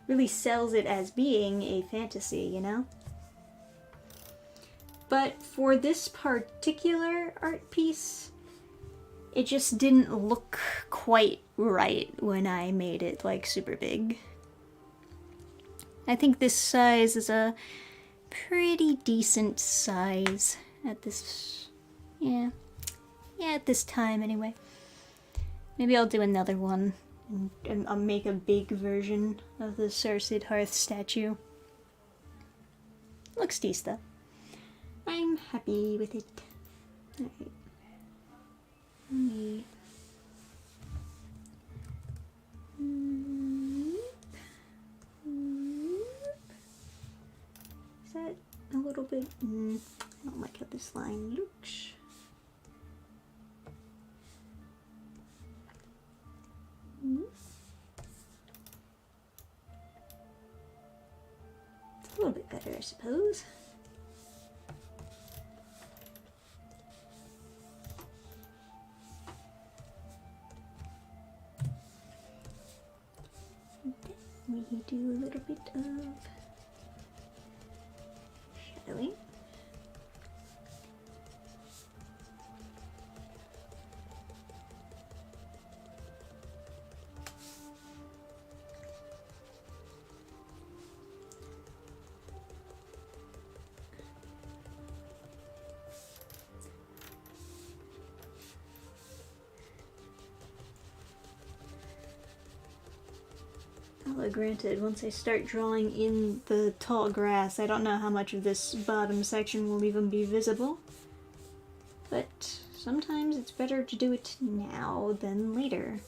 [SPEAKER 1] Really sells it as being a fantasy, you know? But for this particular art piece, it just didn't look quite right when I made it like super big. I think this size is a pretty decent size at this, yeah, at this time anyway. Maybe I'll do another one and I'll make a big version of the Sir Sidarth statue. Looks decent. I'm happy with it. Alright. Let me... Is that a little bit... I don't like how this line looks. It's a little bit better, I suppose. We do a little bit of shadowing. Although granted, once I start drawing in the tall grass, I don't know how much of this bottom section will even be visible. But sometimes it's better to do it now than later.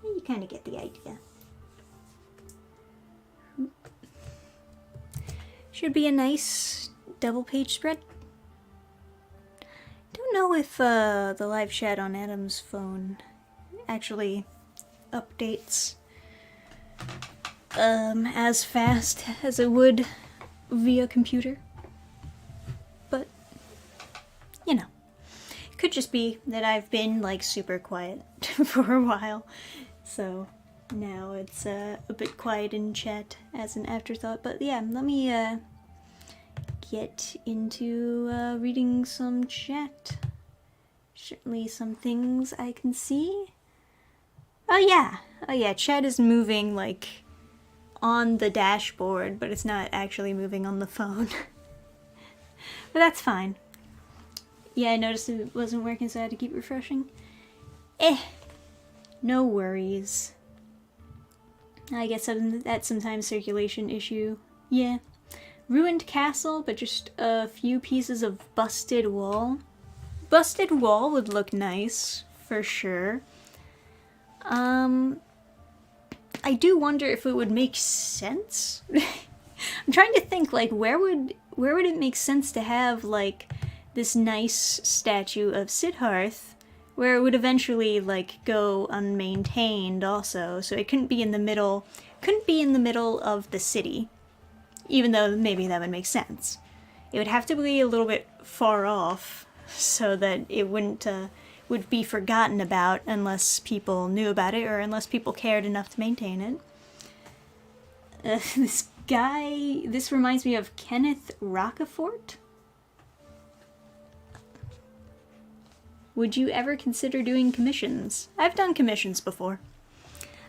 [SPEAKER 1] You kind of get the idea. Should be a nice double page spread. Don't know if the live chat on Adam's phone actually updates as fast as it would via computer. But, you know, it could just be that I've been like super quiet for a while. So now it's a bit quiet in chat as an afterthought. But yeah, let me get into reading some chat. Certainly some things I can see. Oh yeah, chat is moving like on the dashboard, but it's not actually moving on the phone. But that's fine. Yeah, I noticed it wasn't working, so I had to keep refreshing. No worries. I guess that's sometimes circulation issue. Yeah. Ruined castle, but just a few pieces of busted wall. Busted wall would look nice, for sure. I do wonder if it would make sense. I'm trying to think, like, where would it make sense to have, like, this nice statue of Sidarth, where it would eventually, like, go unmaintained also, so it couldn't be in the middle of the city, even though maybe that would make sense. It would have to be a little bit far off, so that it wouldn't would be forgotten about unless people knew about it or unless people cared enough to maintain it. This guy, this reminds me of Kenneth Rockefort. Would you ever consider doing commissions? I've done commissions before.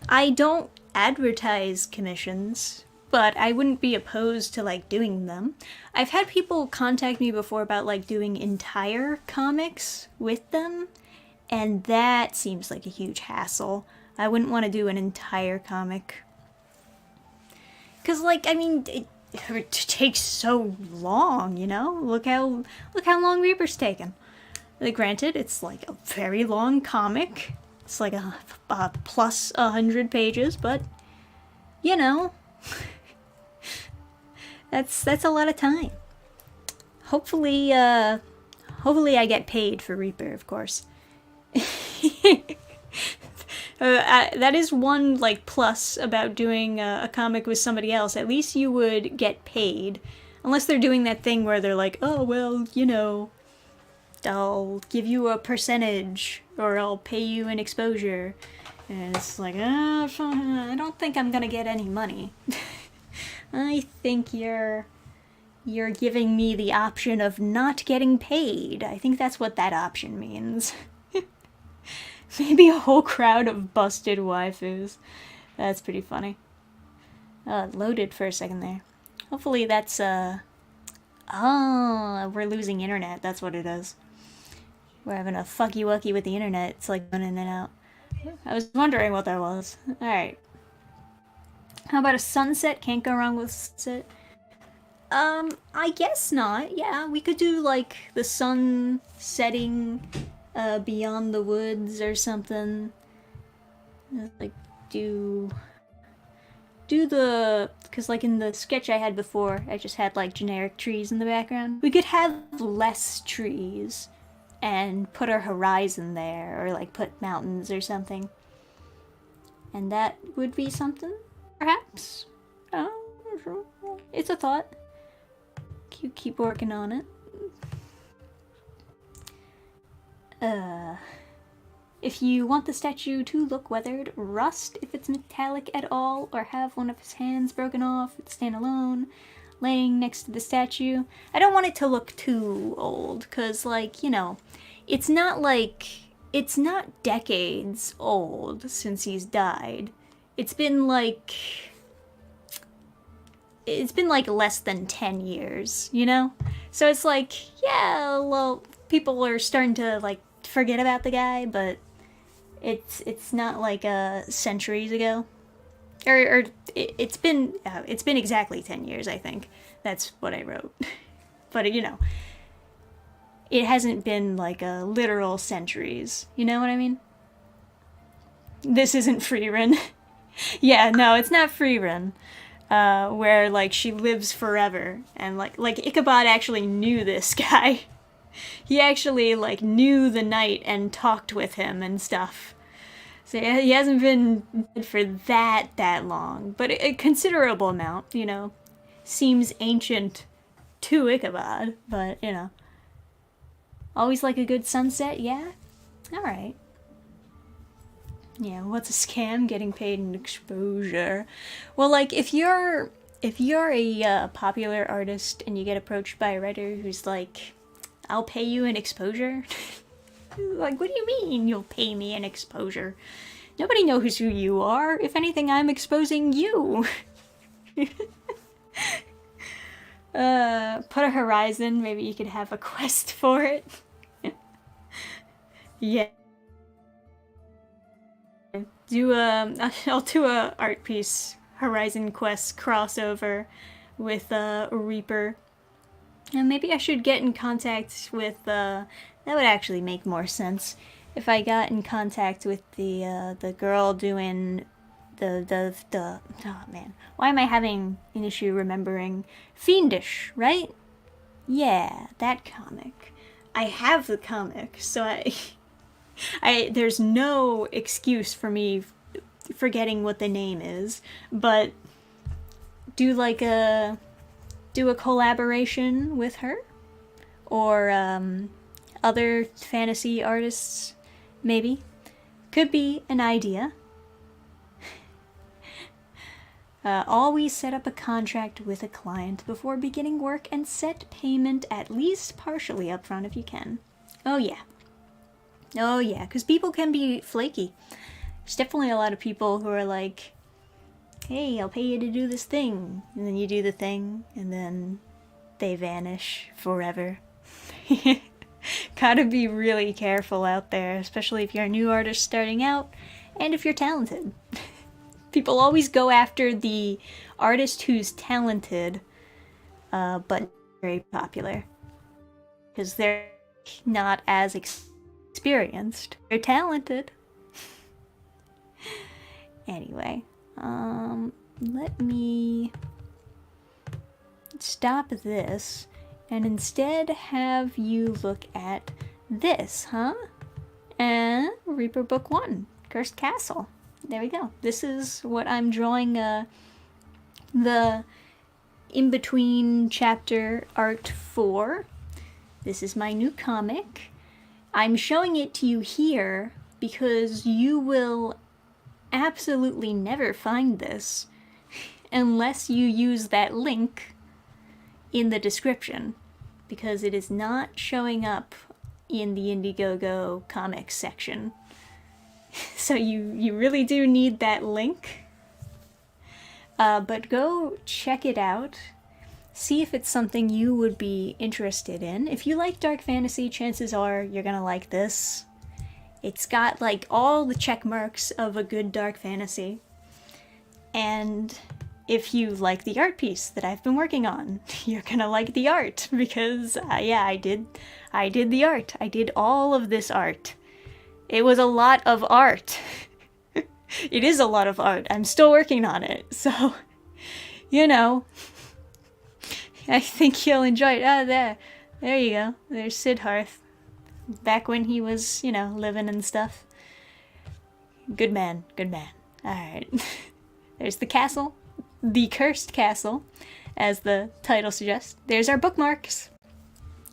[SPEAKER 1] I don't advertise commissions, but I wouldn't be opposed to like doing them. I've had people contact me before about like doing entire comics with them, and that seems like a huge hassle. I wouldn't want to do an entire comic. Cause like, I mean, it takes so long, you know? Look how long Reaper's taken. Granted, it's like a very long comic. It's like a plus 100 pages, but you know, that's a lot of time. Hopefully I get paid for Reaper, of course. That is one like plus about doing a comic with somebody else. At least you would get paid, unless they're doing that thing where they're like, oh well, you know, I'll give you a percentage or I'll pay you an exposure, and it's like, I don't think I'm gonna get any money. I think you're giving me the option of not getting paid. I think that's what that option means. Maybe a whole crowd of busted waifus. That's pretty funny. It loaded for a second there. Hopefully that's, we're losing internet. That's what it is. We're having a fucky-wucky with the internet. It's like going in and out. I was wondering what that was. Alright. How about a sunset? Can't go wrong with sunset. I guess not. Yeah, we could do, like, the sun setting beyond the woods or something. Like, do the... Because, like, in the sketch I had before, I just had, like, generic trees in the background. We could have less trees and put our horizon there, or, like, put mountains or something. And that would be something, perhaps? It's a thought. Keep working on it. If you want the statue to look weathered, rust if it's metallic at all, or have one of his hands broken off, stand alone, laying next to the statue. I don't want it to look too old, cause like, you know, it's not decades old since he's died. It's been like less than 10 years, you know? So it's like, yeah, well, people are starting to like forget about the guy, but it's not like centuries ago. Or it's been exactly 10 years, I think. That's what I wrote. But you know, it hasn't been like a literal centuries. You know what I mean? This isn't Freerun. Yeah, no, it's not Freerun. Where like she lives forever, and like Ichabod actually knew this guy. He actually like knew the knight and talked with him and stuff. So he hasn't been dead for that long, but a considerable amount, you know. Seems ancient to Ichabod, but you know. Always like a good sunset, yeah? Alright. Yeah, what's a scam? Getting paid in exposure. Well, like, if you're a popular artist and you get approached by a writer who's like, I'll pay you an exposure? Like, what do you mean you'll pay me an exposure? Nobody knows who you are. If anything, I'm exposing you. Put a horizon. Maybe you could have a quest for it. Yeah. I'll do a art piece Horizon Quest crossover with Reaper. And maybe I should get in contact with that would actually make more sense if I got in contact with the girl doing oh man, why am I having an issue remembering Fiendish, right? Yeah, that comic. I have the comic, so there's no excuse for me forgetting what the name is, but do a collaboration with her or other fantasy artists maybe. Could be an idea. Always set up a contract with a client before beginning work and set payment at least partially upfront if you can. Oh yeah. Oh yeah, because people can be flaky. There's definitely a lot of people who are like, hey, I'll pay you to do this thing. And then you do the thing, and then they vanish forever. Gotta be really careful out there, especially if you're a new artist starting out, and if you're talented. People always go after the artist who's talented, but very popular. Because they're not as experienced. They're talented. Anyway, let me stop this and instead have you look at this, huh? And Reaper Book 1, Cursed Castle. There we go. This is what I'm drawing the in-between chapter art for. This is my new comic. I'm showing it to you here because you will absolutely never find this unless you use that link in the description, because it is not showing up in the Indiegogo comics section. So you really do need that link. But go check it out. See if it's something you would be interested in. If you like dark fantasy, chances are you're gonna like this. It's got like all the check marks of a good dark fantasy. And if you like the art piece that I've been working on, you're gonna like the art because yeah, I did the art. I did all of this art. It was a lot of art. It is a lot of art. I'm still working on it. So, you know, I think you'll enjoy it. Oh, there you go. There's Sidarth. Back when he was, you know, living and stuff. Good man, good man. Alright. There's the castle. The Cursed Castle, as the title suggests. There's our bookmarks.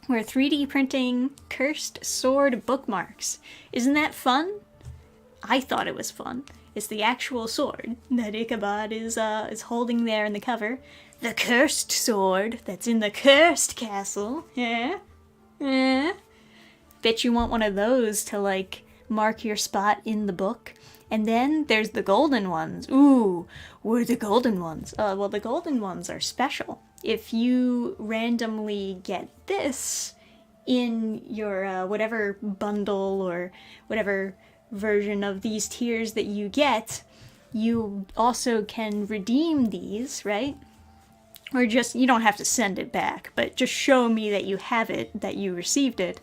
[SPEAKER 1] We're 3D printing cursed sword bookmarks. Isn't that fun? I thought it was fun. It's the actual sword that Ichabod is holding there in the cover. The cursed sword that's in the Cursed Castle. Yeah? Yeah? Bet you want one of those to, like, mark your spot in the book. And then there's the golden ones. Ooh, where are the golden ones? Well, the golden ones are special. If you randomly get this in your whatever bundle or whatever version of these tiers that you get, you also can redeem these, right? Or just, you don't have to send it back, but just show me that you have it, that you received it,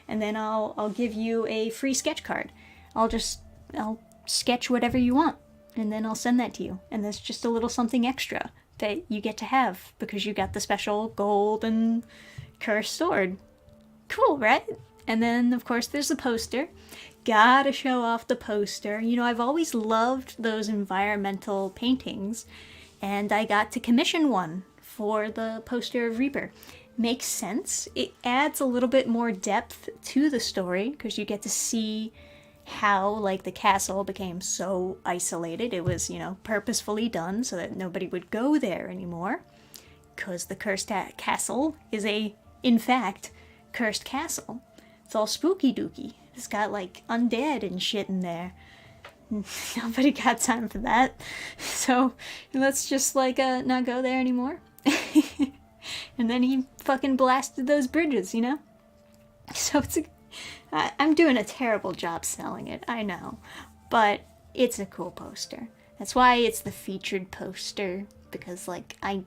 [SPEAKER 1] and then I'll give you a free sketch card. I'll sketch whatever you want, and then I'll send that to you. And that's just a little something extra that you get to have because you got the special golden cursed sword. Cool, right? And then, of course, there's the poster. Gotta show off the poster. You know, I've always loved those environmental paintings, and I got to commission one for the poster of Reaper. Makes sense. It adds a little bit more depth to the story because you get to see how, like, the castle became so isolated. It was, you know, purposefully done so that nobody would go there anymore. Because the Cursed Castle is in fact, cursed castle. It's all spooky dooky. It's got, like, undead and shit in there. Nobody got time for that. So, let's just, like, not go there anymore. And then he fucking blasted those bridges, you know? So I'm doing a terrible job selling it, I know. But it's a cool poster. That's why it's the featured poster. Because, like, I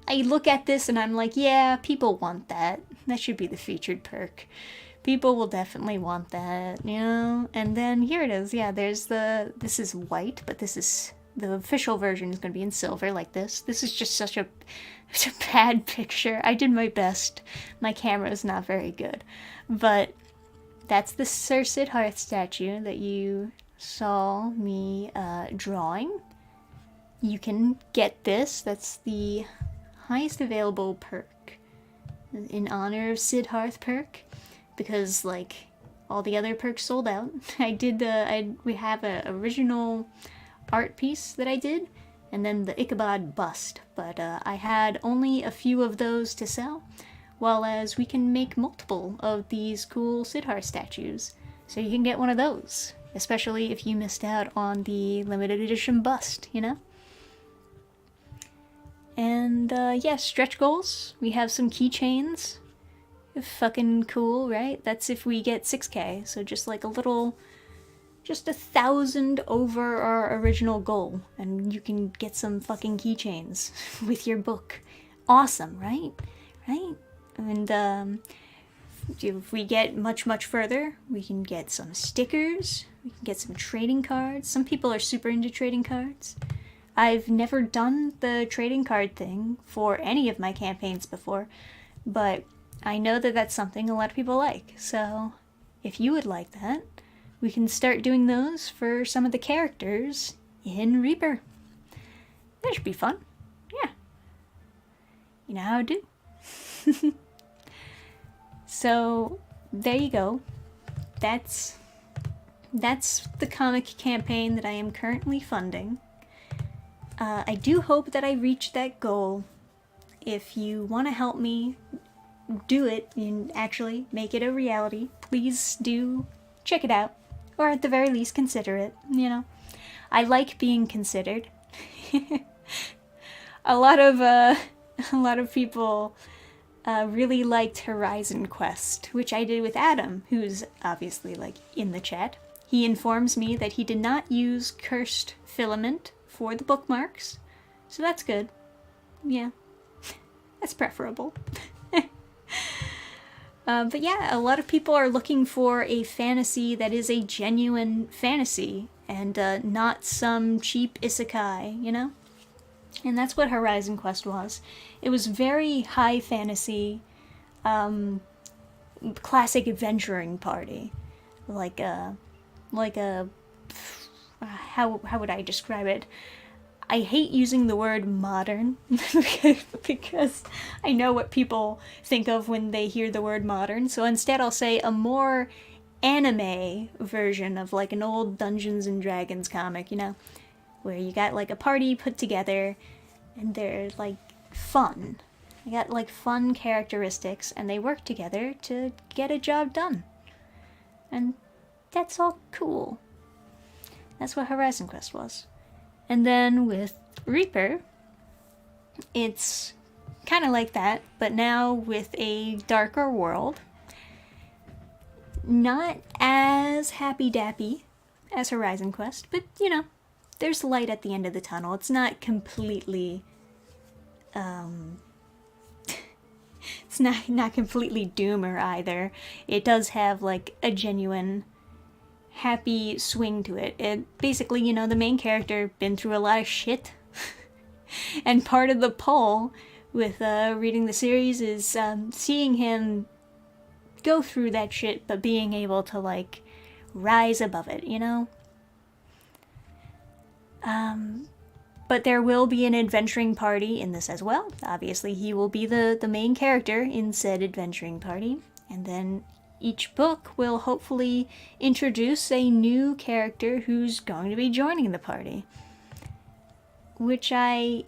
[SPEAKER 1] look at this and I'm like, yeah, people want that. That should be the featured perk. People will definitely want that, you know? And then here it is. Yeah, this is white, but this is, the official version is going to be in silver like this. This is just such a bad picture. I did my best. My camera is not very good. But that's the Sir Sidarth statue that you saw me drawing. You can get this. That's the highest available perk in honor of Sidarth perk. Because, like, all the other perks sold out. We have a original art piece that I did, and then the Ichabod bust, but I had only a few of those to sell, while as we can make multiple of these cool Siddharth statues, so you can get one of those, especially if you missed out on the limited edition bust, you know? And yeah, stretch goals. We have some keychains. Fucking cool, right? That's if we get 6K, so just like a little, just 1,000 over our original goal, and you can get some fucking keychains with your book. Awesome, right? Right? And if we get much, much further, we can get some stickers, we can get some trading cards. Some people are super into trading cards. I've never done the trading card thing for any of my campaigns before, but I know that that's something a lot of people like, so if you would like that, we can start doing those for some of the characters in Reaper. That should be fun. Yeah. You know how I do. So, there you go. That's the comic campaign that I am currently funding. I do hope that I reach that goal. If you want to help me do it and actually make it a reality, please do check it out, or at the very least consider it, you know. I like being considered. a lot of people really liked Horizon Quest, which I did with Adam, who's obviously like in the chat. He informs me that he did not use cursed filament for the bookmarks, so that's good. Yeah, that's preferable. But yeah, a lot of people are looking for a fantasy that is a genuine fantasy, and not some cheap isekai, you know? And that's what Horizon Quest was. It was very high fantasy, classic adventuring party. How would I describe it? I hate using the word modern because I know what people think of when they hear the word modern. So instead I'll say a more anime version of like an old Dungeons and Dragons comic, you know, where you got like a party put together and they're like fun. They got like fun characteristics and they work together to get a job done. And that's all cool. That's what Horizon Quest was. And then with Reaper, it's kind of like that, but now with a darker world. Not as happy-dappy as Horizon Quest, but, you know, there's light at the end of the tunnel. It's not completely, it's not completely doomer either. It does have, like, a genuine happy swing to it. It basically, you know, the main character been through a lot of shit. And part of the pull with reading the series is seeing him go through that shit, but being able to, like, rise above it, you know? But there will be an adventuring party in this as well. Obviously, he will be the main character in said adventuring party. And then each book will hopefully introduce a new character who's going to be joining the party, which I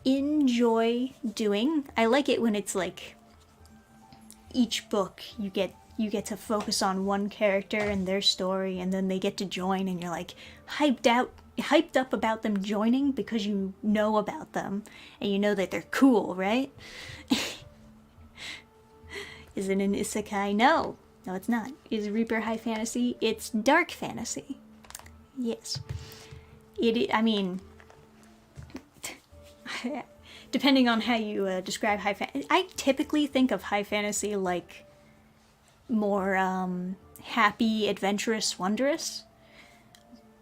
[SPEAKER 1] enjoy doing. I like it when it's like each book you get to focus on one character and their story, and then they get to join and you're like hyped up about them joining because you know about them and you know that they're cool, right? Is it an isekai? No, it's not. Is Reaper high fantasy? It's dark fantasy. Yes. I mean, depending on how you describe high fantasy, I typically think of high fantasy like more happy, adventurous, wondrous.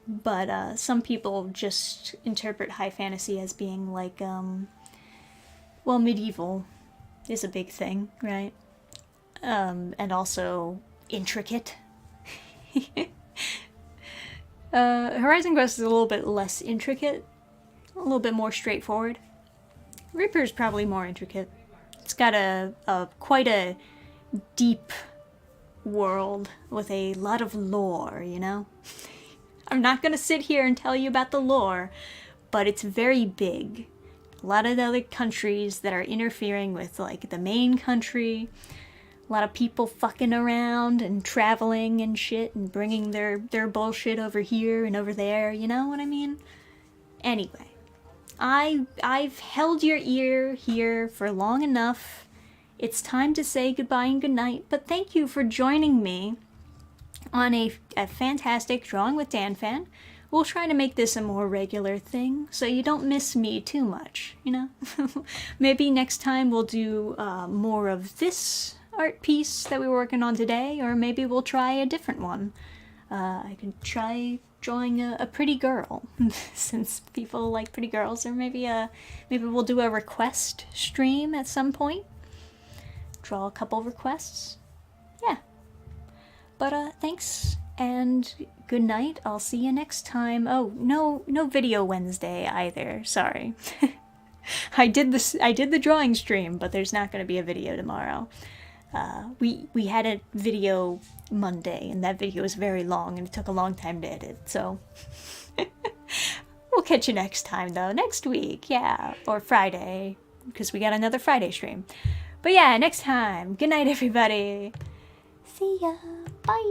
[SPEAKER 1] But some people just interpret high fantasy as being like, well, medieval is a big thing, right? And also intricate. Horizon Quest is a little bit less intricate, a little bit more straightforward. Reaper's probably more intricate. It's got quite a deep world with a lot of lore, you know? I'm not gonna sit here and tell you about the lore, but it's very big. A lot of the other countries that are interfering with, like, the main country. A lot of people fucking around and traveling and shit and bringing their bullshit over here and over there, you know what I mean? Anyway, I've held your ear here for long enough. It's time to say goodbye and goodnight, but thank you for joining me on a fantastic Drawing with Dannphan. We'll try to make this a more regular thing, so you don't miss me too much, you know? Maybe next time we'll do more of this art piece that we were working on today, or maybe we'll try a different one. I can try drawing a pretty girl, since people like pretty girls, or maybe we'll do a request stream at some point. Draw a couple requests. Yeah. But thanks and good night. I'll see you next time. Oh, no video Wednesday either. Sorry. I did the drawing stream, but there's not going to be a video tomorrow. We had a video Monday, and that video was very long, and it took a long time to edit, so... We'll catch you next time, though. Next week, yeah. Or Friday, because we got another Friday stream. But yeah, next time. Good night, everybody. See ya. Bye.